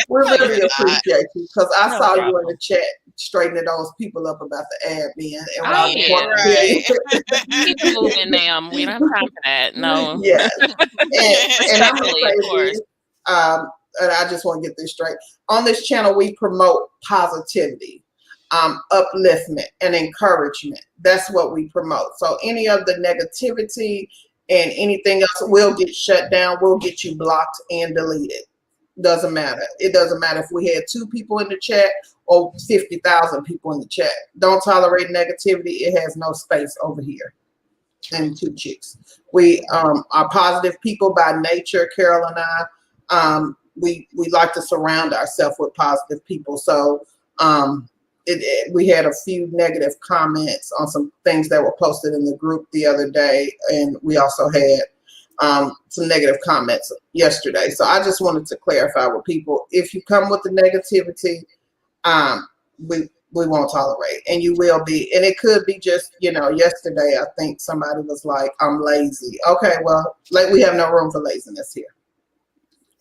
really appreciate you because I No saw you in problem. the chat straightening those people up about the admin. And Oh, I yeah. want to hear Keep it moving, ma'am. We don't have time for that. No. Yes. And I'm going to Respectfully, say of course. this, and I just want to get this straight. On this channel, we promote positivity, upliftment, and encouragement. That's what we promote. So any of the negativity and anything else will get shut down, will get you blocked and deleted. Doesn't matter. It doesn't matter if we had 2 people in the chat or 50,000 people in the chat. Don't tolerate negativity. It has no space over here. And 2 chicks. We are positive people by nature. Carol and I, we like to surround ourselves with positive people. So we had a few negative comments on some things that were posted in the group the other day, and we also had some negative comments yesterday. So I just wanted to clarify with people: if you come with the negativity, we won't tolerate, and you will be. And it could be just, yesterday I think somebody was like, I'm lazy. Okay, well, we have no room for laziness here.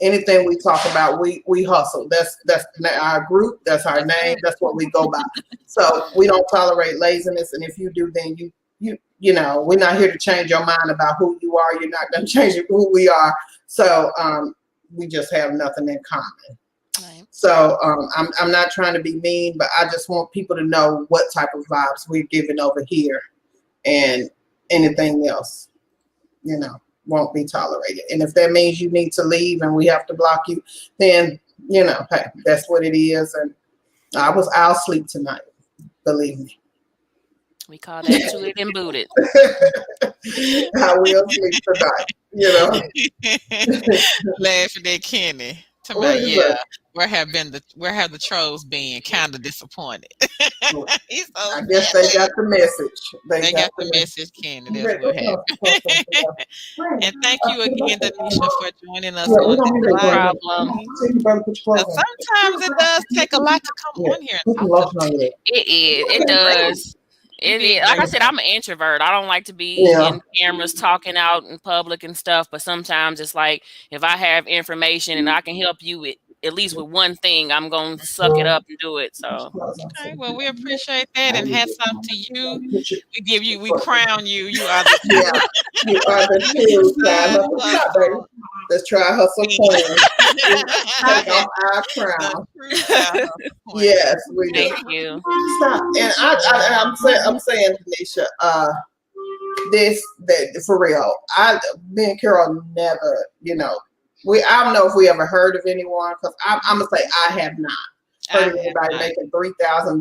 Anything we talk about, we hustle. That's our group. That's our name. That's what we go by. So we don't tolerate laziness. And if you do, then we're not here to change your mind about who you are. You're not going to change who we are. So we just have nothing in common. Right. So I'm not trying to be mean, but I just want people to know what type of vibes we're giving over here, and anything else, won't be tolerated. And if that means you need to leave and we have to block you, then, hey, that's what it is. And I'll sleep tonight. Believe me. We call that tooted and booted. I will sleep tonight, Laughing at Kenny. What is Yeah. that? Where have the trolls been? Kind of disappointed. He's so I guess they got the message. They got the message, Kenny. That's what happened. And thank you again, Denisha, for joining us on this No live. problem. Sometimes it does take a lot to come on here and talk to us. It is. It does. It is. Like I said, I'm an introvert. I don't like to be in cameras talking out in public and stuff. But sometimes it's like, if I have information and I can help you with at least with one thing, I'm going to suck it up and do it. So, okay, well, we appreciate that, and hats off to you. We crown you. You are the you are the true. Let's try hustle queen. Take off our crown. Yes, we do. Thank you. Stop. And I'm saying, Denisha, that for real. Me and Carol never, I don't know if we ever heard of anyone, because I'm gonna say I have not heard of anybody making $3,000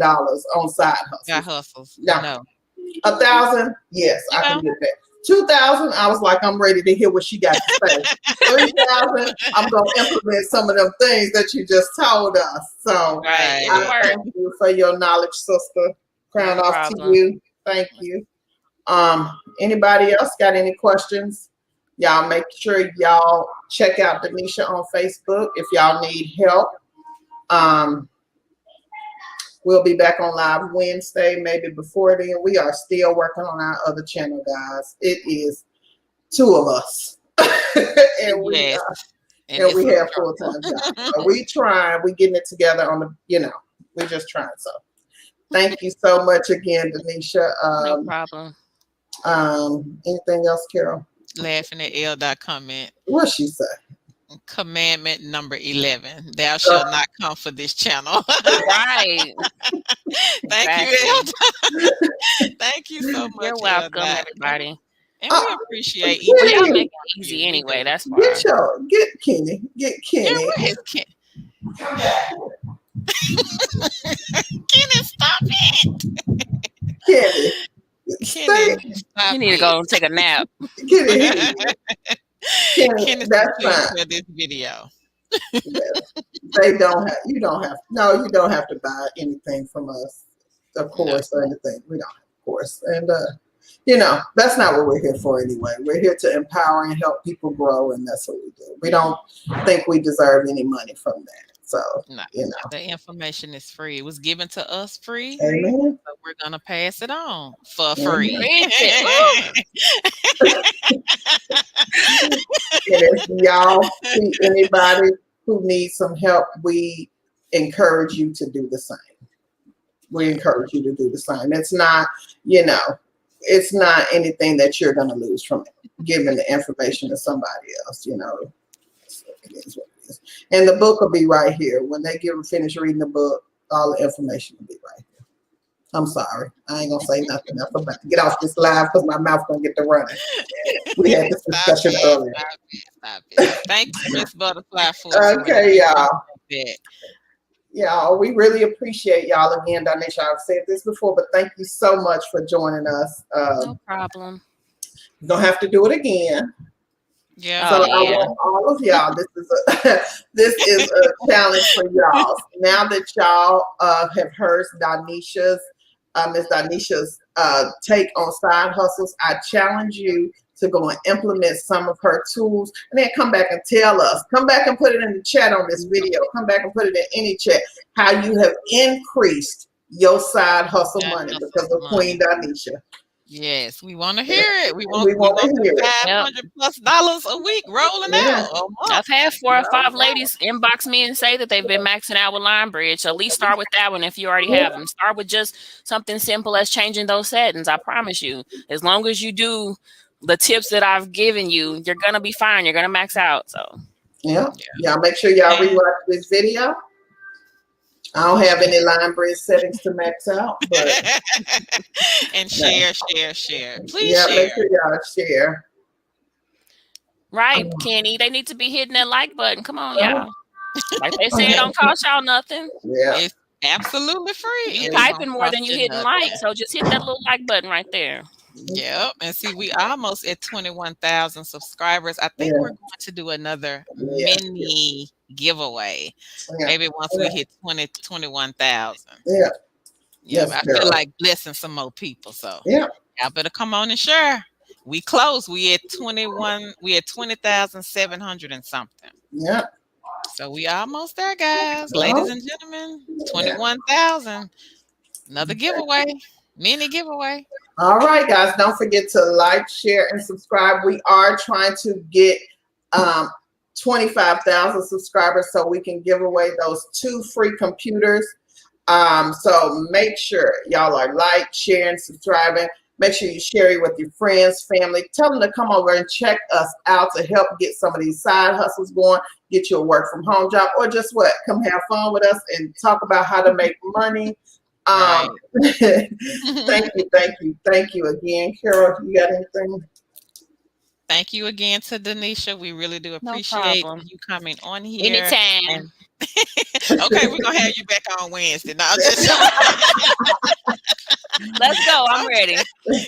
on side hustles. Side hustles. No. 1,000, yes, I can get that. 2,000, I was like, I'm ready to hear what she got to say. 3,000, I'm gonna implement some of them things that you just told us. So I thank you for your knowledge, sister. Crown off to you. Thank you. Anybody else got any questions? Y'all make sure y'all check out Denisha on Facebook if y'all need help. We'll be back on live Wednesday, maybe before then. We are still working on our other channel, guys. It is 2 of us. and we have full-time jobs. So we trying, we getting it together on the, we're just trying. So thank you so much again, Denisha. No problem. Anything else, Carol? Laughing at L. comment. What'd she say? Commandment number 11: Thou shalt not come for this channel. Right. Thank you, Elda. Thank you so much. You're welcome, everybody. And we appreciate each Well, Well, y'all and make every it one of easy you. We anyway. do. That's Get fine. Kenny. Get Yeah, Kenny. where is Ken? Kenny, stop it. Kenny. Stay. Kenny, stop You need to it. go and take a nap. Kenny. Kenny, Kenny, that's please fine. share this video. Yes. They don't have, you don't have, no, you don't have to buy anything from us, of course, or anything. We don't, of course. And, you know, that's not what we're here for anyway. We're here to empower and help people grow, and that's what we do. We don't think we deserve any money from that. So, No, you know. the information is free. It was given to us free. Amen. So we're gonna pass it on for Amen. free. Preach it. And if y'all see anybody who needs some help, we encourage you to do the same. We encourage you to do the same. It's not, you know, it's not anything that you're going to lose from giving the information to somebody else, you know. So it is what it is. And the book will be right here. When they finish reading the book, all the information will be right here. I'm sorry. I ain't going to say nothing else. I'm about to get off this live because my mouth's going to get to running. We had this discussion earlier. Stop it. Thank you, Miss Butterfly, for Okay, y'all. that. Y'all, we really appreciate y'all again, Donisha. I've said this before, but thank you so much for joining us. No problem. We're gonna have to do it again. Yeah. So Oh, yeah. I want all of y'all. This is a challenge for y'all. Now that y'all have heard Miss Donisha's take on side hustles, I challenge you to go and implement some of her tools, and then come back and tell us. Come back and put it in the chat on this video. Come back and put it in any chat how you have increased your side hustle money because of Queen Donisha. Yes, we want to hear it. We want to hear it. $500+ a week rolling out. A month. I've had 4 or 5 ladies inbox me and say that they've been maxing out with LionBridge. So at least start with that one if you already have them. Start with just something simple as changing those settings. I promise you, as long as you do the tips that I've given you, you're gonna be fine. You're gonna max out. So yeah. Make sure y'all rewatch this video. I don't have any LionBridge settings to max out, but and share. Please yeah, share. make sure y'all share. right, Kenny, they need to be hitting that like button. Come on, y'all. Like they said, it don't cost y'all nothing. Yeah. It's absolutely free. You typing more than you hitting like, so just hit that little like button right there. Yep. And see, we almost at 21,000 subscribers. I think we're going to do another mini giveaway. Maybe once we hit 21,000. Yeah. Yeah. I feel like blessing some more people. So y'all better come on and share. We close. We at 20,700 and something. Yeah. So we almost there, guys. Ladies and gentlemen, 21,000. Another giveaway. Mini giveaway. All right, guys. Don't forget to like, share, and subscribe. We are trying to get 25,000 subscribers so we can give away those 2 free computers. So make sure y'all are like, sharing, subscribing. Make sure you share it with your friends, family. Tell them to come over and check us out to help get some of these side hustles going, get you a work from home job, or just come have fun with us and talk about how to make money. Thank you again. Carol, you got anything? Thank you again to Donisha. We really do appreciate you coming on here. Anytime. Okay, we're gonna have you back on Wednesday. No, let's go. I'm ready.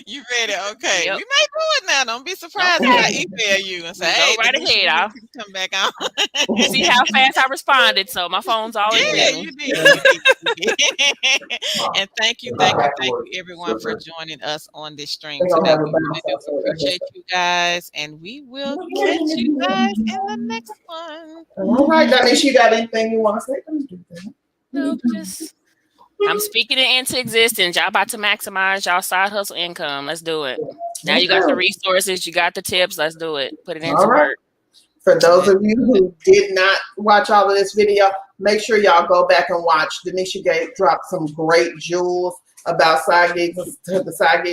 You ready? Okay. Yep. We may do it now. Don't be surprised if I email you and say, hey, go right ahead. I'll come back on. See how fast I responded. So my phone's always ready. You did. And thank you everyone for joining us on this stream today. We really do appreciate you guys, and we will catch you guys in the next one. All right, Donisha, you got anything you want to say? No, I'm speaking it into existence. Y'all about to maximize y'all side hustle income. Let's do it. Now you got the resources, you got the tips. Let's do it. Put it into work. For those of you who did not watch all of this video, make sure y'all go back and watch. Donisha dropped some great jewels about side gigs and side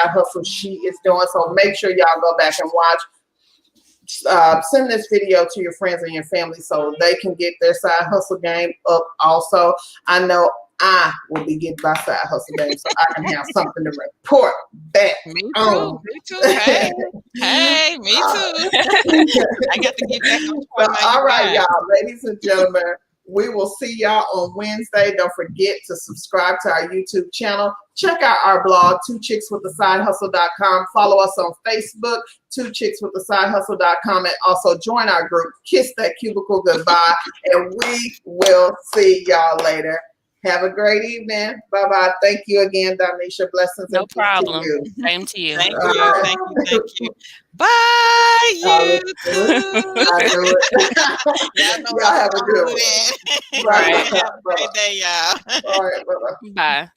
hustles she is doing. So make sure y'all go back and watch. Send this video to your friends and your family so they can get their side hustle game up also. I know I will be getting my side hustle name so I can have something to report back. Me too. Oh. Me too. Hey, hey, me too. I got to get back on track. All right, y'all, ladies and gentlemen, we will see y'all on Wednesday. Don't forget to subscribe to our YouTube channel. Check out our blog, twochickswiththesidehustle.com. Follow us on Facebook, twochickswiththesidehustle.com, and also join our group, Kiss That Cubicle Goodbye, and we will see y'all later. Have a great evening. Bye-bye. Thank you again, Donisha. Blessings No and peace problem. to you. Same to you. Thank you. All right. Thank you. Thank you. Bye, I YouTube. do it. Y'all know Y'all have a good one. one. Right. Have a great day, y'all. All right. Bye-bye. Bye.